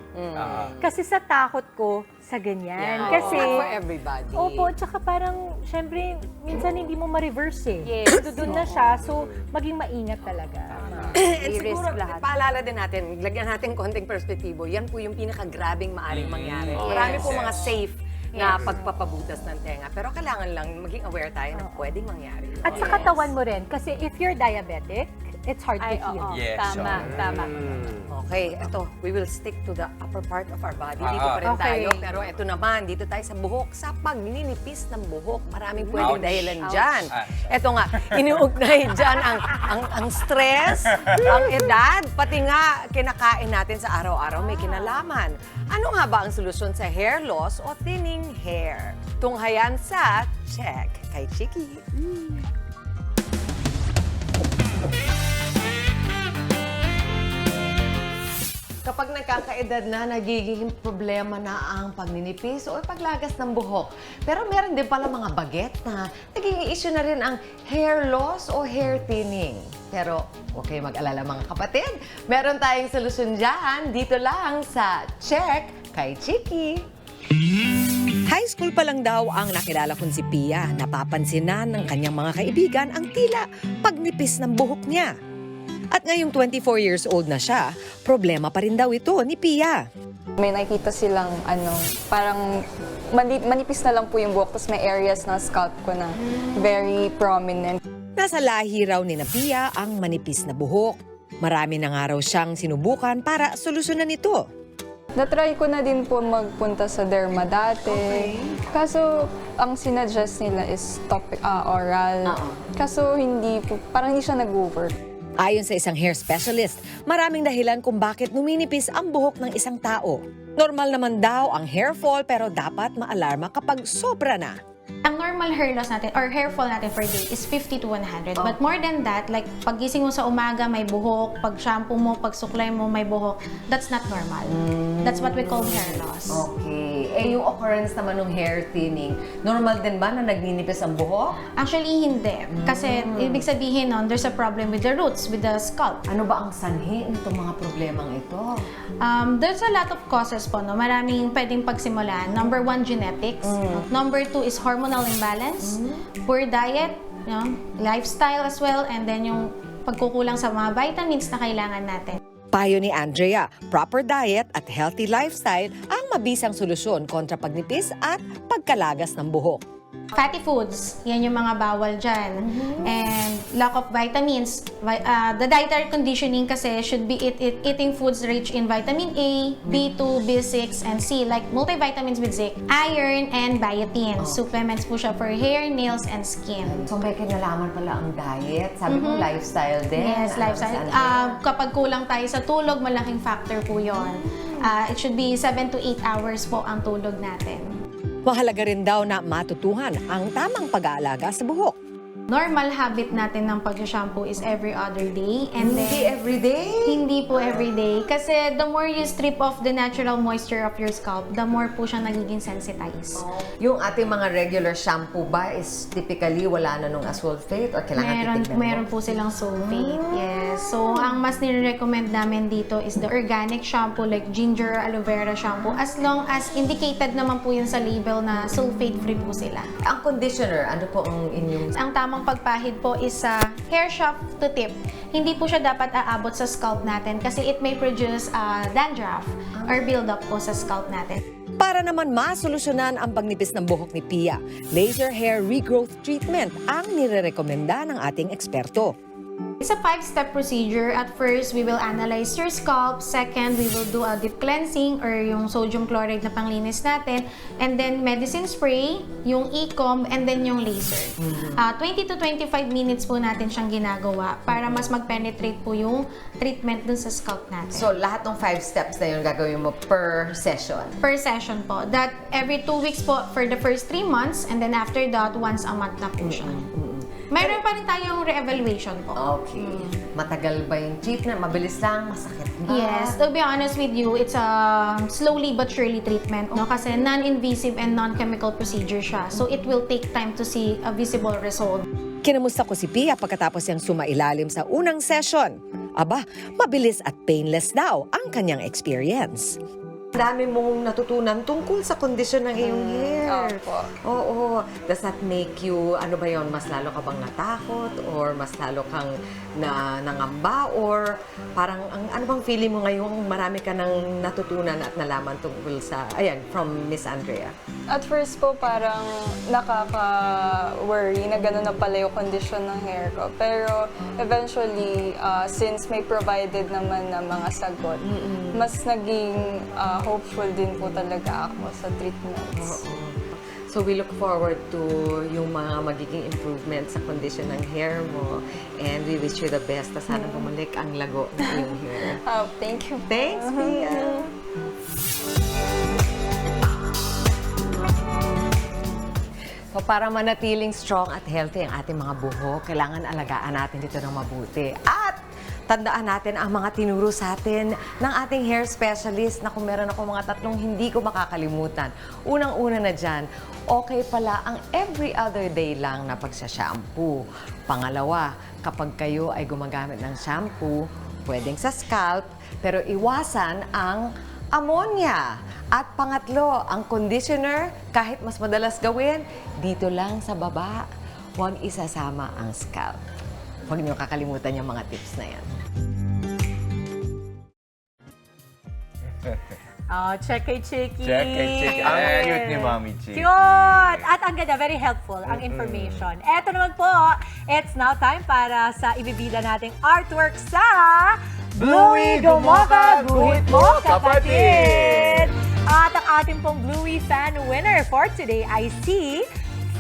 Kasi sa takot ko sa ganyan kasi not for everybody. Opo, tsaka parang syempre minsan hindi mo ma-reverse eh. Yes. Doon na siya so maging maingat talaga. And siguro, paalala din natin, lagyan natin konting perspektibo, yan po yung pinakagrabing maaring mangyari. Marami po mga safe na pagpapabutas ng tenga. Pero kailangan lang maging aware tayo na pwedeng mangyari. At sa katawan mo rin, kasi if you're diabetic, it's hard to heal. Yes, Tama, tama. Okay, eto, we will stick to the upper part of our body. Dito pa rin tayo. Pero eto naman, dito tayo sa buhok. Sa pagninipis ng buhok, maraming pwedeng Ouch. dahilan dyan. Ah. Eto nga, iniugnay dyan ang stress, ang edad, pati nga kinakain natin sa araw-araw may kinalaman. Ano nga ba ang solusyon sa hair loss o thinning hair? Tunghayan sa Check kay Chiki. Kapag nagkakaedad na, nagiging problema na ang pagninipis o paglagas ng buhok. Pero meron din pala mga baget na nagiging issue na rin ang hair loss o hair thinning. Pero huwag kayong mag-alala mga kapatid. Meron tayong solusyon dyan. Dito lang sa Check kay Chiki. High school pa lang daw ang nakilala kong si Pia. Napapansinan ng kanyang mga kaibigan ang tila pagnipis ng buhok niya. At ngayong 24 years old na siya, problema pa rin daw ito ni Pia. May nakita silang parang manipis na lang po yung buhok, tapos may areas ng scalp ko na very prominent. Nasa lahi raw ni Pia ang manipis na buhok. Marami na nga raw siyang sinubukan para solusyonan ito. Natry ko na din po magpunta sa derma dati. Kaso, ang sinadjust nila is oral. Kaso, parang hindi siya nag-work. Ayon sa isang hair specialist, maraming dahilan kung bakit numinipis ang buhok ng isang tao. Normal naman daw ang hair fall pero dapat maalarma kapag sobra na. Ang normal hair loss natin or hair fall natin per day is 50 to 100. But more than that, like paggising mo sa umaga may buhok, pag shampoo mo, pag suklay mo may buhok, that's not normal. That's what we call hair loss. Okay. Eh, yung occurrence naman ng hair thinning, normal din ba na nagninipis ang buhok? Actually, hindi. Kasi ibig sabihin nun, there's a problem with the roots, with the scalp. Ano ba ang sanhi nitong mga problemang ito? There's a lot of causes po. No? Maraming pwedeng pagsimulan. Number 1, genetics. Number 2 is hormonal imbalance, poor diet, lifestyle as well, and then yung pagkukulang sa mga vitamins na kailangan natin. Payo ni Andrea, proper diet at healthy lifestyle ang mabisang solusyon kontra pagnipis at pagkalagas ng buhok. Fatty foods, yan yung mga bawal dyan. And lack of vitamins. The dietary conditioning kasi should be eating foods rich in vitamin A, B2, B6, and C, like multivitamins with zinc, iron, and biotin. Supplements po siya for hair, nails, and skin. So may kinalaman pala ang diet. Sabi mo, lifestyle din. Yes, lifestyle. Kapag kulang tayo sa tulog, malaking factor po yun. It should be 7 to 8 hours po ang tulog natin. Mahalaga rin daw na matutuhan ang tamang pag-aalaga sa buhok. Normal habit natin ng pag-shampoo is every other day. And Hindi every day? Hindi po every day. Kasi the more you strip off the natural moisture of your scalp, the more po siya nagiging sensitized. Yung ating mga regular shampoo ba is typically wala na nung sulfate or kailangan titignan mo? Meron po silang sulfate. Yes. So, ang mas nire-recommend namin dito is the organic shampoo like ginger, aloe vera shampoo. As long as indicated naman po yun sa label na sulfate-free po sila. Ang conditioner, ano po ang inyong... Ang tamang pagpahid po is sa hair shaft to tip. Hindi po siya dapat aabot sa scalp natin kasi it may produce dandruff or build-up po sa scalp natin. Para naman masolusyonan ang pagnipis ng buhok ni Pia, laser hair regrowth treatment ang nirerekomenda ng ating eksperto. It's a 5-step procedure. At first, we will analyze your scalp. Second, we will do a deep cleansing or yung sodium chloride na panglinis natin. And then, medicine spray, yung e-comb, and then yung laser. 20 to 25 minutes po natin siyang ginagawa para mas mag-penetrate po yung treatment dun sa scalp natin. So, lahat ng 5 steps na yun gagawin mo per session? Per session po. That every 2 weeks po for the first 3 months, and then after that, once a month na po siya. Mayroon pa rin tayong re-evaluation po. Okay. Matagal ba yung treatment? Mabilis lang? Masakit ba? Yes. To be honest with you, it's a slowly but surely treatment. No? Kasi non-invasive and non-chemical procedure siya. So it will take time to see a visible result. Kinamusta ko si Pia pagkatapos niyang sumailalim sa unang session. Aba, mabilis at painless daw ang kanyang experience. dami mong natutunan tungkol sa kondisyon ng iyong hair. Opo. Oo. Does that make you, ano ba yon, mas lalo ka bang natakot? Or mas lalo kang nangamba? Or parang, ano bang feeling mo ngayong marami ka nang natutunan at nalaman tungkol sa, ayan, from Miss Andrea? At first po, parang nakaka-worry na gano'n na pala yung condition ng hair ko. Pero eventually, since may provided naman na mga sagot, mas naging hopeful din po talaga ako sa treatments. So we look forward to yung mga magiging improvements sa condition ng hair mo. And we wish you the best. Sana bumalik ang lago ng iyong hair. Thank you. Thanks, Pia. So para manatiling strong at healthy ang ating mga buhok, kailangan alagaan natin dito ng mabuti. At tandaan natin ang mga tinuro sa atin ng ating hair specialist na kung meron ako mga 3 hindi ko makakalimutan. Unang-una na dyan, okay pala ang every other day lang na pagsashampoo. Pangalawa, kapag kayo ay gumagamit ng shampoo, pwedeng sa scalp, pero iwasan ang ammonia. At pangatlo, ang conditioner, kahit mas madalas gawin, dito lang sa baba, huwag isasama ang scalp. Huwag niyo kakalimutan yung mga tips na yan. Oh, check kay Chiki. Check kay Chiki. Ang cute ni Mami Chiki. Cute! At ang ganda, very helpful ang information. Eto naman po, it's now time para sa ibibida nating artwork sa Bluey Gumoka, Guhit Mo, Kapatid! At ang ating pong Bluey fan winner for today ay si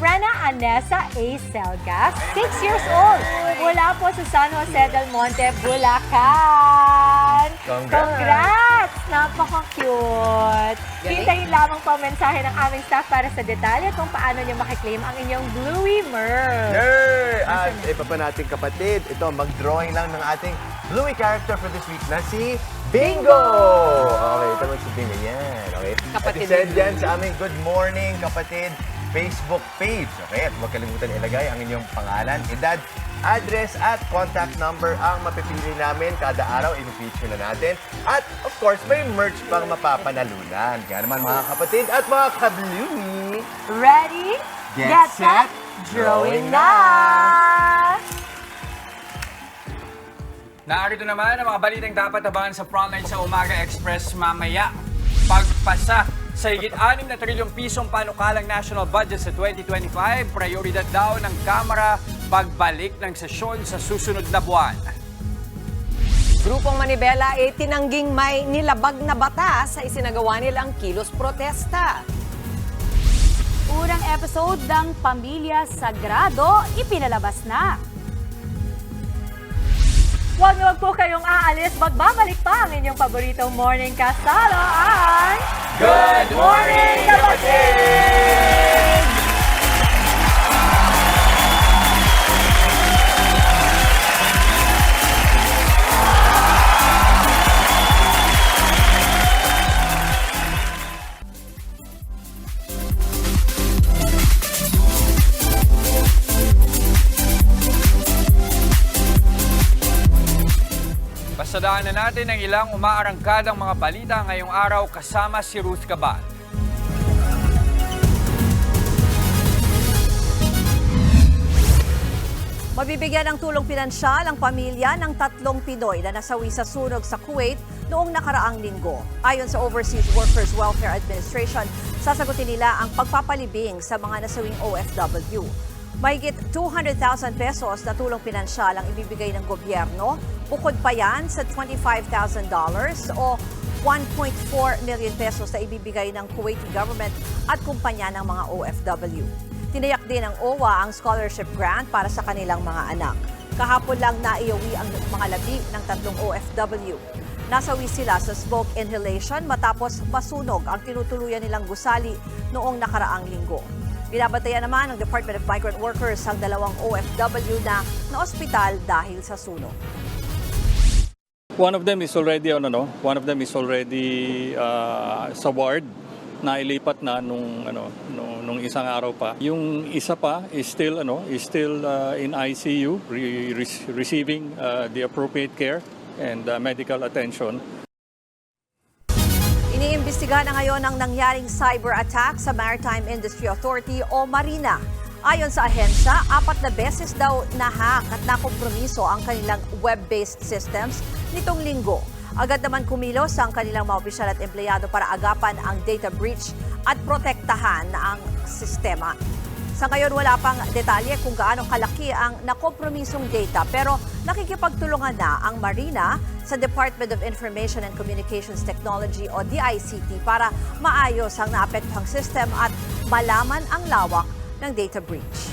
Frena Anessa A. Selgas, 6 years old. Mula po sa San Jose del Monte, Bulacan. Congrats! Napaka-cute. Hintayin lamang po ang mensahe ng aming staff para sa detalye kung paano nyo makiklaim ang inyong Bluey merch. Yay! At iba pa nating kapatid, ito, mag-drawing lang ng ating Bluey character for this week na si Bingo! Okay, ito naman si Bingo. Yan, okay. Kapatid At isend yan sa aming Good Morning Kapatid Facebook page. Okay, at huwag kalimutan ilagay ang inyong pangalan, edad, address, at contact number ang mapipili namin. Kada araw, i-feature na natin. At, of course, may merch pang mapapanalunan. Kaya naman, mga kapatid at mga ka-Bluey, Ready? Get set, drawing na! Narito naman ang mga balitang dapat abangan sa Frontline sa Umaga Express mamaya. Pagpasa sa higit 6 na trilyong pisong panukalang national budget sa 2025, prioridad daw ng Kamara pagbalik ng sesyon sa susunod na buwan. Grupong Manibela ay tinangging may nilabag na batas sa isinagawa nilang kilos protesta. Unang episode ng Pamilya Sagrado ipinalabas na. Huwag na huwag po kayong aalis. Magbabalik pa ang inyong paboritong morning kasalo ang Good Morning Kapatid! Pasadaan na natin ang ilang umaarangkadang mga balita ngayong araw kasama si Ruth Cabal. Mabibigyan ng tulong pinansyal ang pamilya ng 3 Pinoy na nasawi sa sunog sa Kuwait noong nakaraang linggo. Ayon sa Overseas Workers Welfare Administration, sasagutin nila ang pagpapalibing sa mga nasawing OFW. Mahigit 200,000 pesos na tulong pinansyal ang ibibigay ng gobyerno. Bukod pa yan sa $25,000 o 1.4 million pesos na ibibigay ng Kuwaiti government at kumpanya ng mga OFW. Tinayak din ng OWA ang scholarship grant para sa kanilang mga anak. Kahapon lang naiuwi ang mga labi ng 3 OFW. Nasawi sila sa smoke inhalation matapos masunog ang tinutuluyan nilang gusali noong nakaraang linggo. Binabantayan naman ng Department of Migrant Workers ang 2 OFW na ospital dahil sa sunog. One of them is already sa ward na ilipat na nung isang araw pa. Yung isa pa is still in ICU receiving the appropriate care and medical attention. Iniimbestigahan na ngayon ang nangyaring cyber attack sa Maritime Industry Authority o Marina. Ayon sa ahensya, 4 na beses daw na-hack at nakompromiso ang kanilang web-based systems nitong linggo. Agad naman kumilos ang kanilang mga opisyal at empleyado para agapan ang data breach at protektahan ang sistema. Sa ngayon, wala pang detalye kung gaano kalaki ang nakompromisong data, pero nakikipagtulungan na ang Marina sa Department of Information and Communications Technology o DICT para maayos ang naapektuhang system at malaman ang lawak ng data breach.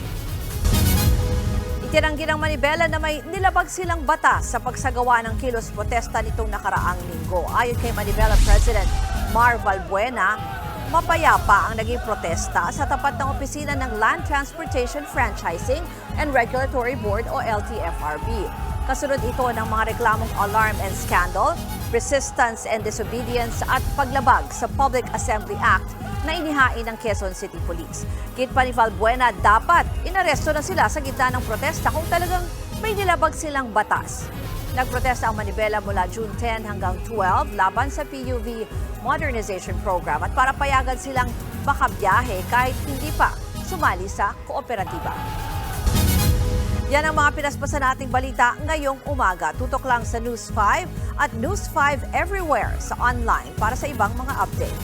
Itinanggi ng Manibela na may nilabag silang batas sa pagsagawa ng kilos protesta nitong nakaraang linggo. Ayon kay Manibela President Mar Valbuena, mapayapa ang naging protesta sa tapat ng opisina ng Land Transportation Franchising and Regulatory Board o LTFRB. Kasunod ito ng mga reklamong alarm and scandal, resistance and disobedience at paglabag sa Public Assembly Act na inihain ng Quezon City Police. Git pa ni Valbuena, dapat inaresto na sila sa gitna ng protesta kung talagang may nilabag silang batas. Nagprotesta ang Manibela mula June 10 hanggang 12 laban sa PUV Modernization Program at para payagan silang makabiyahe kahit hindi pa sumali sa kooperatiba. Yan ang mga pinaspasan nating balita ngayong umaga. Tutok lang sa News 5 at News 5 everywhere sa online para sa ibang mga update.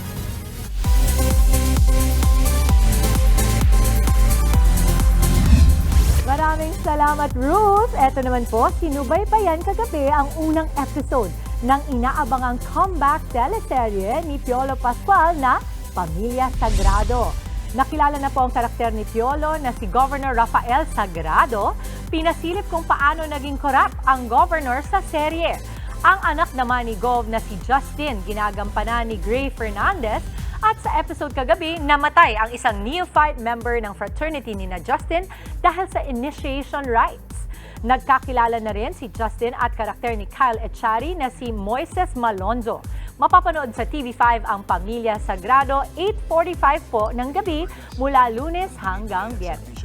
Maraming salamat, Ruth. Eto naman po, sinubaybayan kagabi ang unang episode ng inaabangang comeback teleserye ni Piolo Pascual na Pamilya Sagrado. Nakilala na po ang karakter ni Piolo na si Governor Rafael Sagrado. Pinasilip kung paano naging korap ang governor sa serye. Ang anak naman ni Gov na si Justin, ginagampanan ni Gray Fernandez. At sa episode kagabi, namatay ang isang neophyte member ng fraternity ni na Justin dahil sa initiation rites. Nagkakilala na rin si Justin at karakter ni Kyle Echari na si Moises Malonzo. Mapapanood sa TV5 ang Pamilya Sagrado, 8:45 po ng gabi mula Lunes hanggang Biyernes.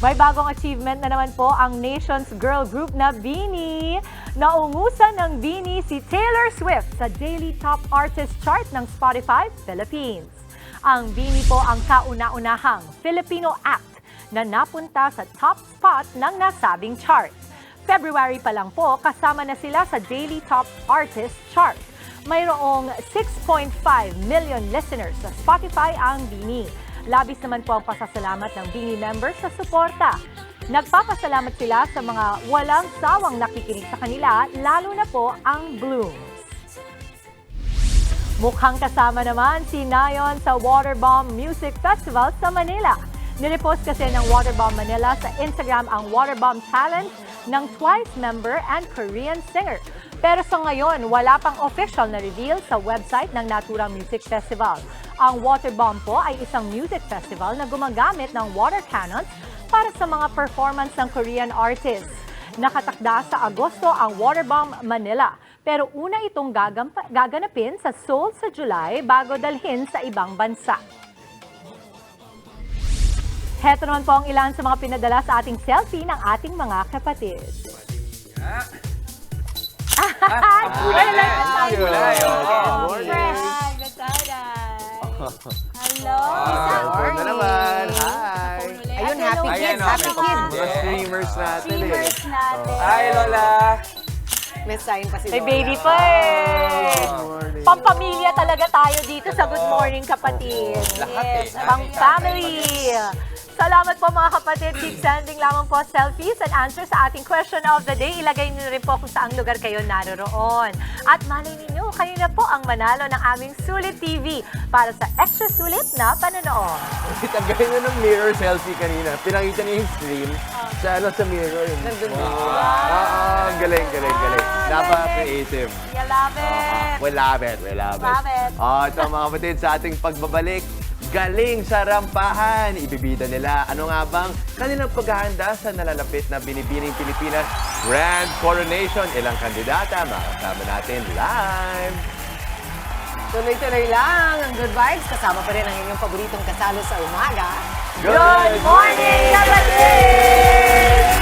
May bagong achievement na naman po ang nation's girl group na BINI. Naungusan ng BINI si Taylor Swift sa Daily Top Artist Chart ng Spotify Philippines. Ang BINI po ang kauna-unahang Filipino act na napunta sa top spot ng nasabing chart. February pa lang po, kasama na sila sa Daily Top Artist Chart. Mayroong 6.5 million listeners sa Spotify ang BINI. Labis naman po ang pasasalamat ng BINI members sa suporta. Nagpapasalamat sila sa mga walang sawang nakikinig sa kanila, lalo na po ang Blooms. Mukhang kasama naman si Nayon sa Waterbomb Music Festival sa Manila. Nirepost kasi ng Waterbomb Manila sa Instagram ang Waterbomb Challenge ng Twice member and Korean singer. Pero sa ngayon, wala pang official na reveal sa website ng Natura Music Festival. Ang Waterbomb po ay isang music festival na gumagamit ng water cannons para sa mga performance ng Korean artists. Nakatakda sa Agosto ang Waterbomb Manila, pero una itong gaganapin sa Seoul sa July bago dalhin sa ibang bansa. Heto naman po ang ilan sa mga pinadala sa ating selfie ng ating mga kapatid. Hello! Cellphone na naman. Hi! Ayun, happy kids, happy kids. Mga streamers natin Streamers natin. Hi, Lola! May sign pa si May Lola. baby pa eh. Pampamilya talaga tayo dito sa Good Morning Kapatid. Yes, pang-family. Salamat po mga kapatid. Keep sending lamang po selfies and answers sa ating question of the day. Ilagay niyo rin po kung saang lugar kayo naroroon. At malay ninyo, kayo na po ang manalo ng aming Sulit TV para sa extra sulit na panonood. Tagay na ng mirror selfie kanina. Pinakita niya yung stream sa mirror. Nandun din. Galing. Napaka-creative. You love it. We love it. Love it. Ito mga kapatid, sa ating pagbabalik, galing sa rampahan. Ibibida nila ano nga bang kanilang paghahanda sa nalalapit na Binibining Pilipinas Grand Coronation. Ilang kandidata makasama natin live. Tuloy-tuloy lang ang good vibes. Kasama pa rin ang inyong paboritong kasalo sa umaga. Good morning, kapatid!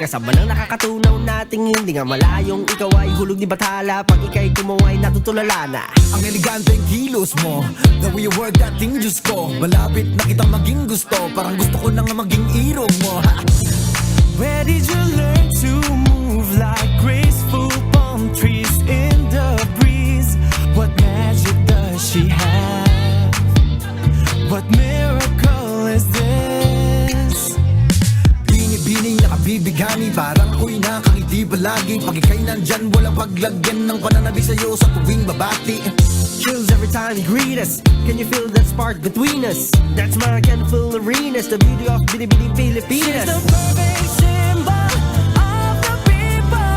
Kasama ng nakakatunaw nating hindi nga malayong ikaw ay hulog ni Bathala. Pag ika'y kumaway natutulala na. Ang eleganteng kilos mo, the way you work that thing, Diyos ko. Malapit na kitang maging gusto, parang gusto ko na nga maging irog mo. Where did you learn to move like graceful palm trees in the breeze? What magic does she have? What miracle is this? Bini-bining nakabibigani, parang ako'y nakangiti palagi. Pag ika'y nandyan, walang paglagyan ng pananabi sa'yo sa tuwing babati. Chills every time you greet us. Can you feel that spark between us? That's American full arenas, the beauty of Bini-Bini Pilipinas. She's the perfect symbol of the people,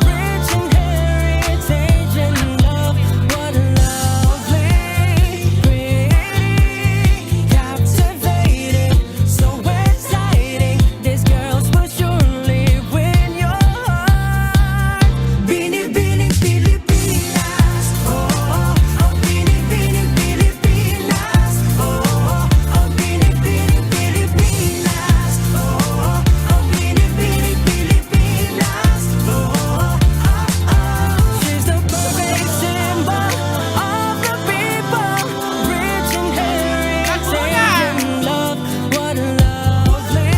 rich in heritage and love. What a lovely, pretty, captivating, so exciting. This girl's will surely win your heart. Bini-Bini Pilipinas, oh. Bini-Bini Pilipinas, oh. Bini-Bini Pilipinas, oh. Bini-Bini Pilipinas, oh. She's the perfect symbol of the people, rich in heritage and love. What a lovely,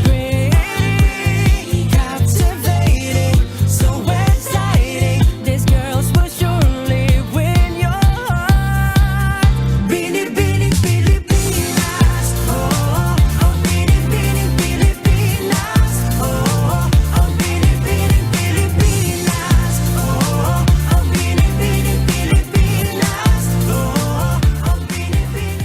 pretty, captivating, so exciting. This girl's will surely win your heart. Bini-Bini Pilipinas, oh. Bini-Bini Pilipinas, oh. Bini-Bini Pilipinas, oh. Bini-Bini Pilipinas, oh. Bini-Bini.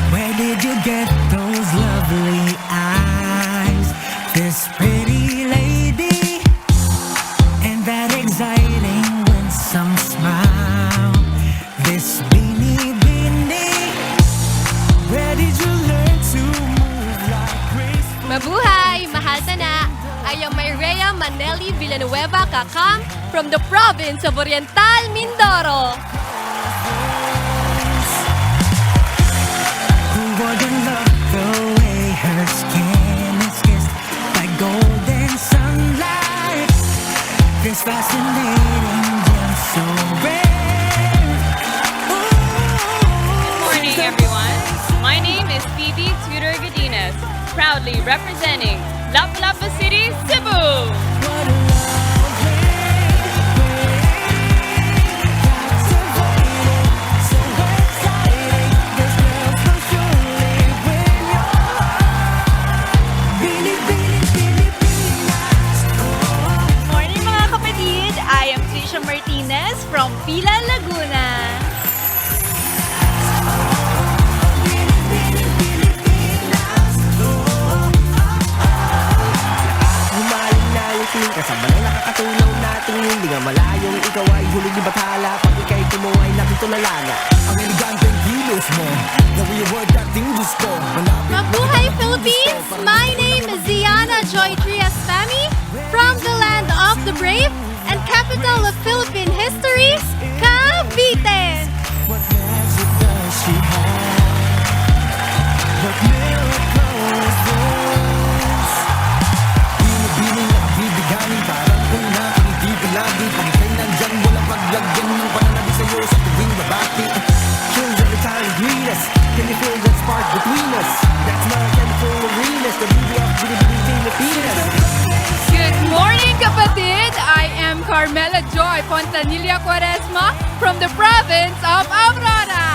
Where did you get those lovely eyes? This pretty lady, and that exciting winsome smile. This Bini-Bini, where did you learn to move like graceful? Mabuhay! Mahal tana! I am Mayrea Maneli Villanueva Kakam from the province of Oriental Mindoro. Who wouldn't love the way her skin is kissed by golden sunlight? This fascinating gem so rare. Good morning, everyone. My name is Phoebe Tudor Godinez, proudly representing Lapu-Lapu City, Cebu. Morning mga kapatid! I am Trisha Martinez from Pila, Laguna. Humaling-naliting kasama ng nakakatunaw nating hindi nga malayong ikaw ay hulog ni Bathala. Pag ika'y kumaway natutulala na. Ang eleganteng kilos mo, the way you work that thing, Diyos ko. Malapit na Mabuhay kitang Philippines! gusto, My name is Ziana Joy Trias Fami from the land of the brave and capital of Philippine history, Cavite. What magic does she have? What miracle is this? Bini-bini nakabibigani, parang ako'y nakangiti palagi. Pag ika'y nandyan, walang paglagyan ng pananabi sa'yo sa tuwing babati. Chills every time you greet us. Can you feel that spark between us? That's American full arenas, the beauty of Bini-Bini Pilipinas. Good morning, kapatid! I am Carmela Joy Fontanilla Quaresma from the province of Aurora.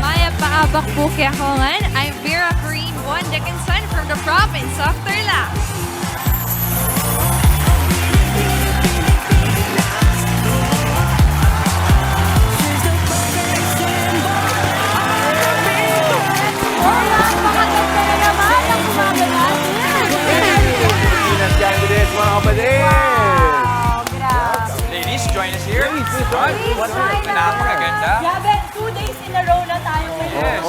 Maya Paabak Bukiakongan. I'm Vera Green Juan Dickinson from the province of Tarlac. Pilipinas candidates Napakaganda. Grabe, 2 days in a row na tayo ngayon. Yes.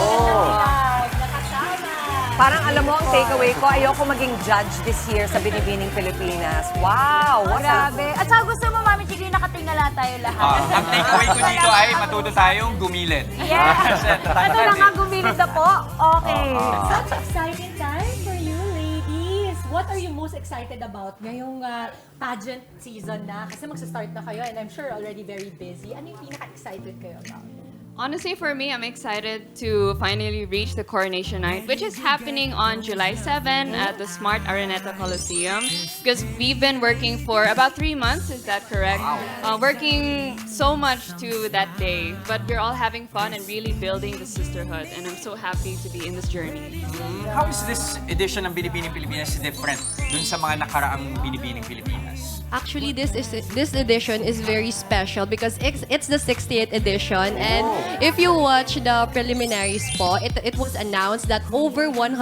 Nakasama. Parang alam mo, ang takeaway ko, ayoko maging judge this year sa Binibining Pilipinas. Wow! Grabe. At saka gusto mo, Mami Chigri, nakatingala tayo lahat. Ang takeaway ko dito ay matuto tayong gumilid. Yes! Ito na nga, gumilid na po. Okay. Such exciting time for you, ladies. What are you most excited about ngayong pageant season na? Kasi magsa-start na kayo and I'm sure already very busy. Ano yung pinaka-excited kayo about? Honestly, for me, I'm excited to finally reach the coronation night, which is happening on July 7 at the Smart Araneta Coliseum. Because we've been working for about 3 months, is that correct? Working so much to that day, but we're all having fun and really building the sisterhood. And I'm so happy to be in this journey. How is this edition ng Binibining Pilipinas different dun sa mga nakaraang Binibining Pilipinas? Actually, this edition is very special because it's the 60th edition, and if you watch the preliminaries po, it was announced that over 100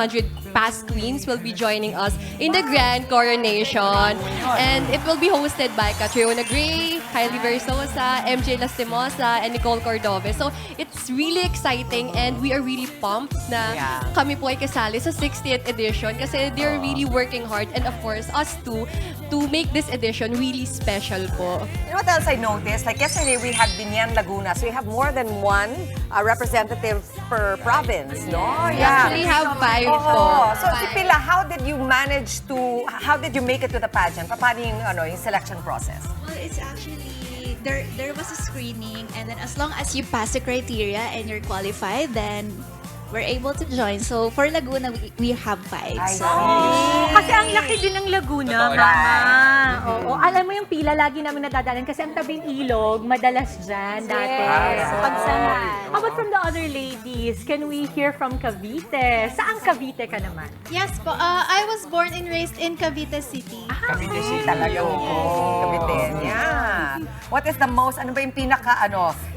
past queens will be joining us in the grand coronation, and it will be hosted by Catriona Gray, Kylie Versosa, MJ Lastimosa, and Nicole Cordove. So it's really exciting, and we are really pumped na kami po ay kasali sa 60th edition kasi they're really working hard, and of course us too, to make this edition really special po. You know what else I noticed? Like yesterday, we had Binyan Laguna, so we have more than one representative per province, no? We actually have 5 po. So, si Pila, how did you make it to the pageant? Paano yung selection process? Well, it's actually, there was a screening, and then as long as you pass the criteria and you're qualified, then we're able to join. So, for Laguna, we have 5. So, Kasi ang laki din ng Laguna, Mama. Oo, alam mo yung Pila, lagi namin nadadaanan kasi ang tabing ilog, madalas dyan dati. Yes. Pagsanay. How about from the other ladies? Can we hear from Cavite? Saan Cavite ka naman? Yes po, I was born and raised in Cavite City. Cavite City. Talaga, Cavite. Yeah. What is the most, ano ba yung pinaka,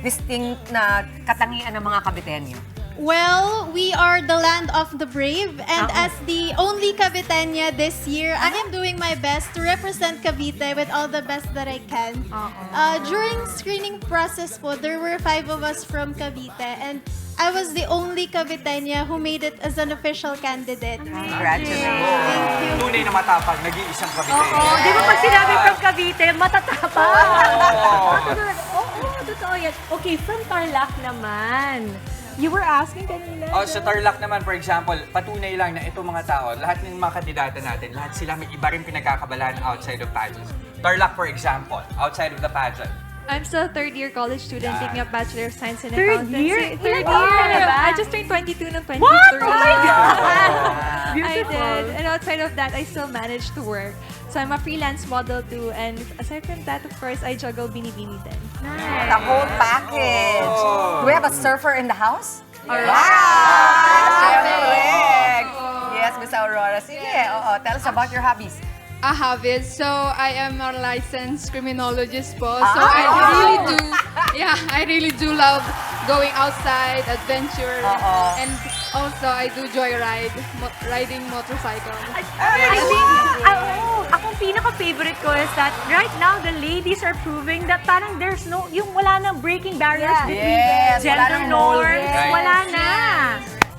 distinct na katangian ng mga Caviteño? Well, we are the land of the brave, and as the only Caviteña this year, I am doing my best to represent Cavite with all the best that I can. During screening process po, there were 5 of us from Cavite, and I was the only Caviteña who made it as an official candidate. Congratulations. Thank you. Tunay na matapag, nag-iisang Cavite. Oo, di ba pag sinabi from Cavite, matatapang? Oo, totoo yan. Okay, from Tarlac naman. You were asking kanina. Sa Tarlac naman, for example, patunay lang na itong mga tao, lahat ng mga kandidata natin, lahat sila may iba rin pinagkakabalaan outside of pageants. Tarlac, for example, outside of the pageant. I'm still a third-year college student taking a Bachelor of Science in Third Accountancy. year? Third Ilan year! ka na ba? I just turned 22 ng 23. What? Oh my God! I Beautiful. did. And outside of that, I still managed to work. So I'm a freelance model too. And aside from that, of course, I juggle Binibini din. The whole package. Do we have a surfer in the house? Alright. Correct. Yes, Miss Aurora. Sige, tell us about your hobbies. A hobby. So I am a licensed criminologist po. So I really do love going outside, adventure, and also I do joyride, riding motorcycle. I think, akong pinaka-favorite ko is that right now, the ladies are proving that parang there's no, yung wala nang breaking barriers between gender norms. Wala na.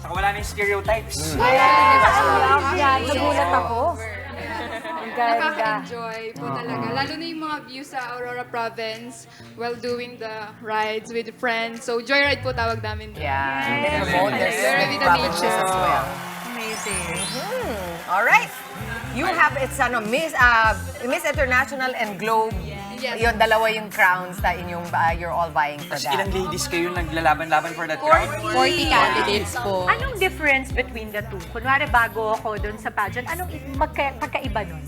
Saka wala na yung stereotypes. Nagulat ako. Nakaka-enjoy po talaga. Lalo na yung mga views sa Aurora Province while doing the rides with friends. So, joyride po tawag namin. Yeah. Joyride with the nature. As well. Amazing. All right. You have, it's Miss International and Globe. Yes. Yun, dalawa yung crowns na you're all vying for that. Ilang ladies kayo naglalaban-laban for that crown? 40 candidates po. Anong difference between the two? Kunwari, bago ako dun sa pageant, anong pagkaiba nun?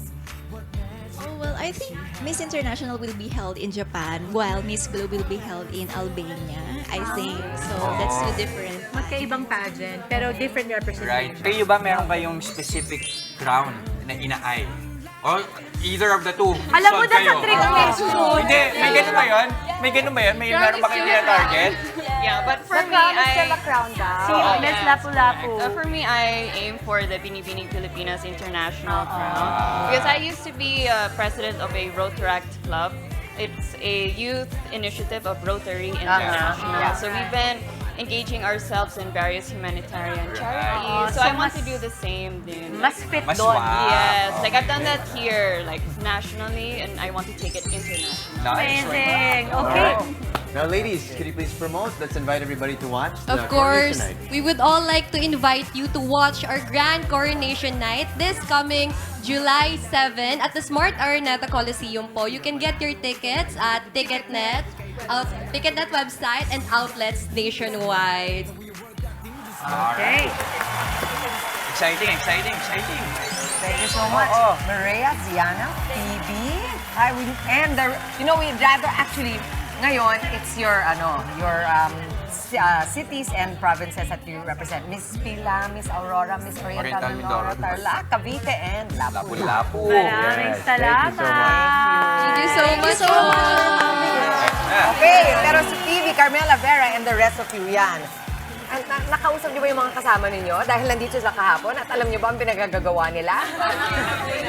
oh, well, I think Miss International will be held in Japan, while Miss Globe will be held in Albania, I think. So, that's two different. Magkaibang pageant, pero different representation. Right. Kayo ba meron kayong specific crown na ina-eye? Or either of the two? Alam mo, solve that's a kayo? trick question. Hindi, may ganun ba yun? May ganun ba yun? May meron ba kayong tina-target? Yeah, but for The me, crown is still a crown daw. Si Miss Lapu-Lapu. For me, I aim for the Binibining Pilipinas International crown. Because I used to be president of a Rotaract club. it's a youth initiative of Rotary International. Yeah. So we've been engaging ourselves in various humanitarian charities. So I want to do the same din. Mas fit Mas doon. wow. Yes, like I've done that here, like nationally, and I want to take it internationally. Amazing. All Okay. right. Now, ladies, can you please promote? Let's invite everybody to watch the Of course, Coronation Night. we would all like to invite you to watch our Grand Coronation Night this coming July 7 at the Smart Araneta Coliseum po. You can get your tickets at Ticketnet, Ticketnet website and outlets nationwide. Okay. Exciting. Thank you so much, Maria, Ziana, Phoebe. We'd rather actually, ngayon, it's your cities and provinces that you represent. Miss Pila, Miss Aurora, Miss Oriental Mindoro, Tarlac, Cavite, and Lapu-Lapu. Maraming salamat. Thank you so much. Okay, pero si Phoebe, Carmela Vera, and the rest of you yan. Nakausap niyo ba yung mga kasama ninyo? Dahil nandito sila kahapon at alam niyo ba ang pinagagagawa nila?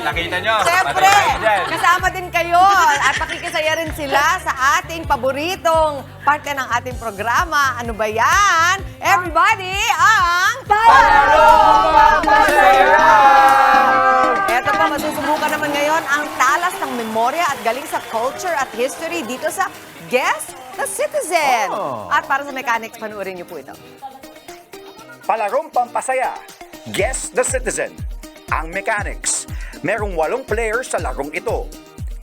Nakita nyo? Siyempre, Patay tayo dyan. kasama din kayo at pakikisaya rin sila sa ating paboritong parte ng ating programa. Ano ba yan? Everybody, ang Palarong Pampasaya! Eto pa, masusubukan naman ngayon ang talas ng memorya at galing sa culture at history dito sa Guess the Citizen. At para sa mechanics, panuorin niyo po ito. Palarong Pampasaya, Guess the Citizen. Ang mechanics. Merong 8 players sa larong ito.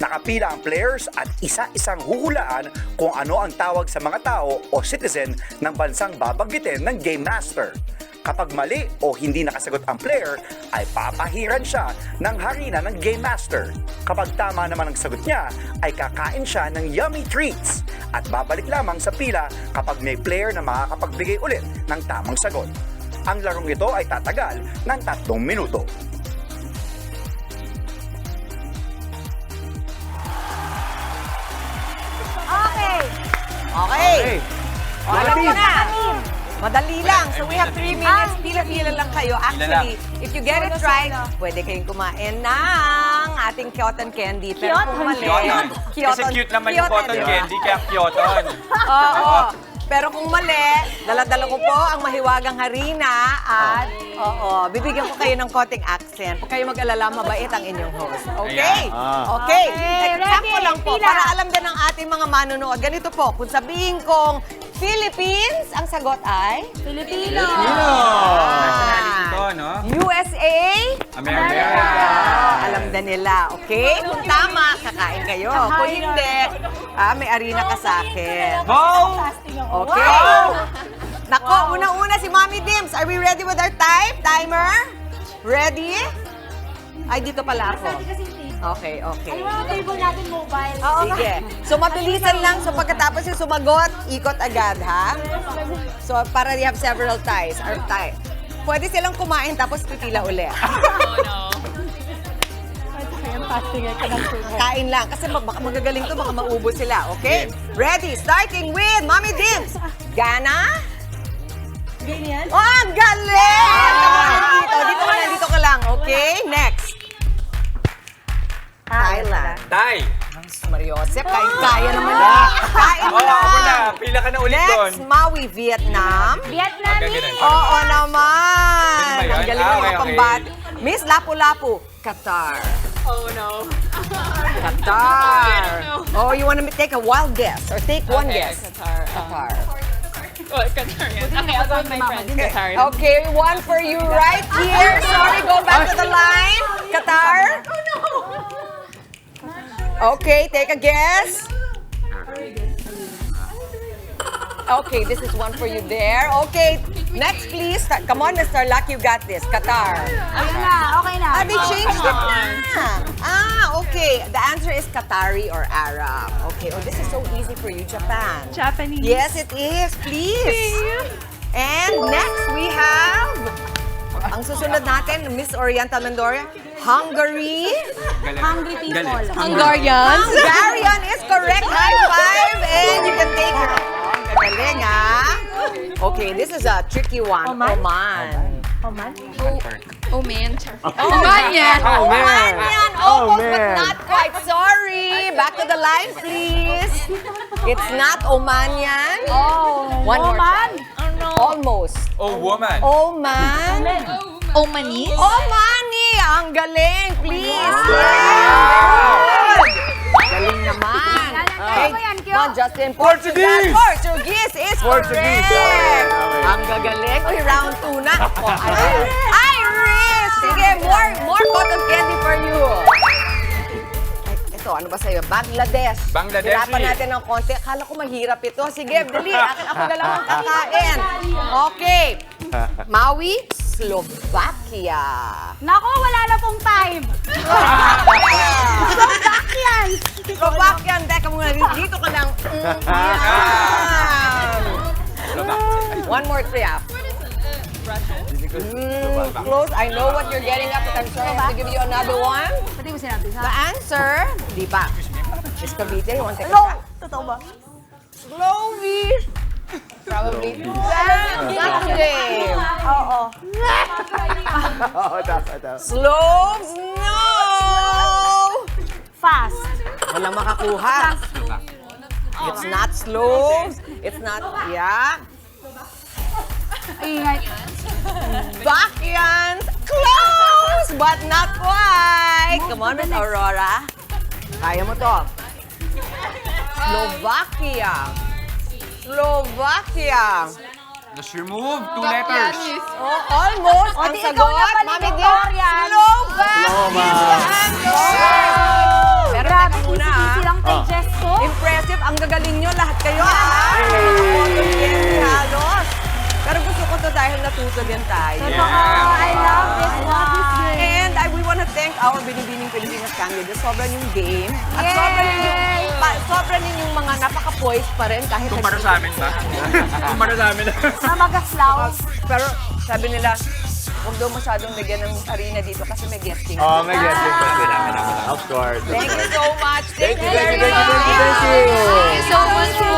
Nakapila ang players at isa-isang huhulaan kung ano ang tawag sa mga tao o citizen ng bansang babanggitin ng Game Master. Kapag mali o hindi nakasagot ang player, ay papahiran siya ng harina ng Game Master. Kapag tama naman ang sagot niya, ay kakain siya ng yummy treats at babalik lamang sa pila kapag may player na makakapagbigay ulit ng tamang sagot. Ang larong ito ay tatagal ng 3 minuto. Okay. Alam ko na. Madali lang. So we have 3 minutes. Pila-pila lang kayo. Actually, if you get it right, pwede kayong kumain ng ating cotton candy. Pero kung mali, Kasi cute naman yung cotton candy, kaya cute. Oo. Pero kung mali, dala-dala ko po ang mahiwagang harina at bibigyan ko kayo ng konting accent. Huwag kayo mag-alala, mabait ang inyong host. Okay? Okay. Example lang po, para alam din ng ating mga manonood. Ganito po, kung sabihin kong Philippines, ang sagot ay? Filipino. Nationality to, no? USA? America. Alam na nila, okay? Kung tama, kakain kayo. Kung hindi, may arena ka sa akin. Okay. Nako, una-una si Mommy Dims. Are we ready with our timer? Ready? Ay, dito pala ako. Okay. Ay, mga table natin mobile. Sige. So, mabilisan lang. So, pagkatapos yung sumagot, ikot agad, ha? So, para you have several ties. Or tie. Pwede silang kumain tapos pipila ulit. Kain lang. Kasi baka magagaling to, baka maubos sila. Okay? Ready? Starting with Mommy Dims. Gana? Ganyan? Oh, ang galing! Dito ka lang. Okay? Next. Thailand. Thai. Mariosep, kaya naman na. Kain mo na. Ako na. Pila ka na ulit doon. Next, Maui, Vietnam. Vietnamese. Oo naman. Ganun ba yun? Ang galing ng mga Okay. pambat. Miss Lapu-Lapu, Qatar. Oh no. Qatar. Oh, you want to take a wild guess or take one guess? Qatar. Qatar. Well, Qatar. Okay, I'll go with my friends. Qatar. Okay, one for you right here. Sorry, go back to the line. Qatar. Okay, take a guess. Okay, this is one for you there. Okay, next please. Come on, Mr. Luck, you got this. Qatar. Ayun na, okay na. They changed it na. Okay. The answer is Qatari or Arab. Okay, this is so easy for you, Japan. Japanese. Yes, it is. Please. And next, we have, ang susunod natin, Miss Oriental Mindoro, Hungary. Hungry people. Hungarians. Hungarian is correct. High five. And you can take your... Galing, ha? Okay, this is a tricky one. Oman. Oman? Oman. Oman yan! Oh, man. Oman yan! Oh, Almost, but man. not quite. Sorry! Back to the line, please. It's not Oman yan. One more Oman? time. Almost. Oh, woman. Oman. Omanis? Omani! Ang galing, please! Galing naman. Okay, come on, Justin. Portuguese! Portuguese is Portuguese. correct. Okay. Ang gagaling. Uy, round 2 na. Irish! Sige, more cotton candy for you. Ay, ito, ano ba sa'yo? Bangladesh. Bangladeshi. Hirapan natin ng konti. Akala ko mahirap ito. Sige, dali. Ako na lang ang kakain. Okay. Maui, Slovakia. Nako, wala na pong time. Slovakian. Slovakian, teka muna. Dito ka lang. One more three up. Close. I know what you're getting at, but I'm sorry I have to give you another one. Pati mo sinabi, The answer, di pa. Miss Cavite, you want to take a shot? Totoo ba? Slowly. Probably. Not today. Oo. Oo, tama. Slopes, no! Fast. Walang makakuha. It's not slopes. It's not, yeah. Slovakians, close, but not quite. Come on, Miss Aurora. Kaya mo to. Slovakia. Just remove 2 letters. Oh, almost. Ang sagot, Mami Victoria. Slovakia. Pero teka muna, Silang kay Jesco. impressive. Ang gagaling nyo lahat kayo, halos. Pero gusto ko to dahil natuto din tayo. I love this one. And we want to thank our Binibining Pilipinas candidates. Sobrang yung game. At sobrang yung mga napaka-poised pa rin kahit Kumpara sa amin ba? Kumpara sa amin. Magaslaw. Pero sabi nila, huwag daw masyadong lagyan ng arena dito kasi may guesting. Oh, may guesting pa sila. Of course. Thank you so much. Thank you. Thank you so much for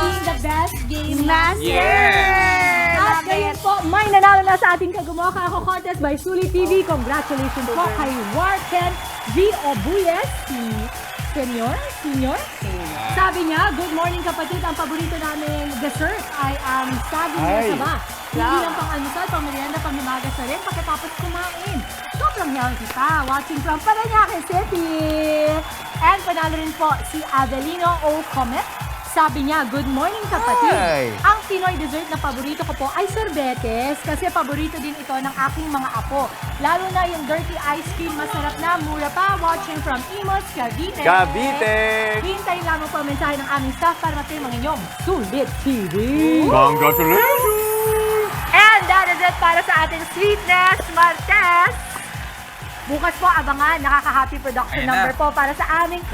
being the best game master. Yes! At ngayon po, may nanalo na sa ating Kagumokha Ako Contest by Sulit TV. Congratulations po kay Warken V. Obuyes, si Senior. Sabi niya, good morning kapatid, ang paborito naming dessert ay ang saging na saba. Hindi lang pang almusal, pang merienda, pang himagas na rin pagkatapos kumain. Sobrang healthy pa. Watching from Parañaque City. And panalo rin po si Adelino O. Comet. Sabi niya, good morning kapatid. Hi. Ang Pinoy dessert na paborito ko po ay sorbetes kasi paborito din ito ng aking mga apo. Lalo na yung dirty ice cream, masarap na, mura pa. Watching from Imos, Cavite. Hintayin lamang po ang mensahe ng aming staff para matuloy mga inyong Sulit TV. Congratulations! And that is it para sa ating Sweetness Martes. Bukas po, abangan, nakaka-happy production number po para sa aming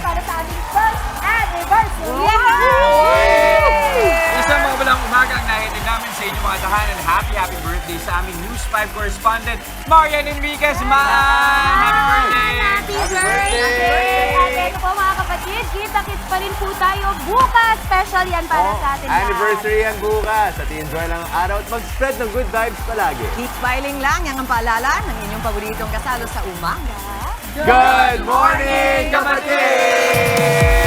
para sa aming first anniversary! Isang mawalang umaga ang nahitin namin sa inyong mga tahanan. Happy birthday sa aming News 5 correspondent, Marian Enriquez. Happy birthday! Happy birthday! At ito po mga kapatid, kita-kits pa rin po tayo bukas. Special yan para sa atin lahat. Anniversary yan bukas. At i-enjoy lang ang araw at mag-spread ng good vibes palagi. Keep smiling lang. Yan ang paalala ng inyong paboritong kasalo sa umaga. Good morning, kapatid!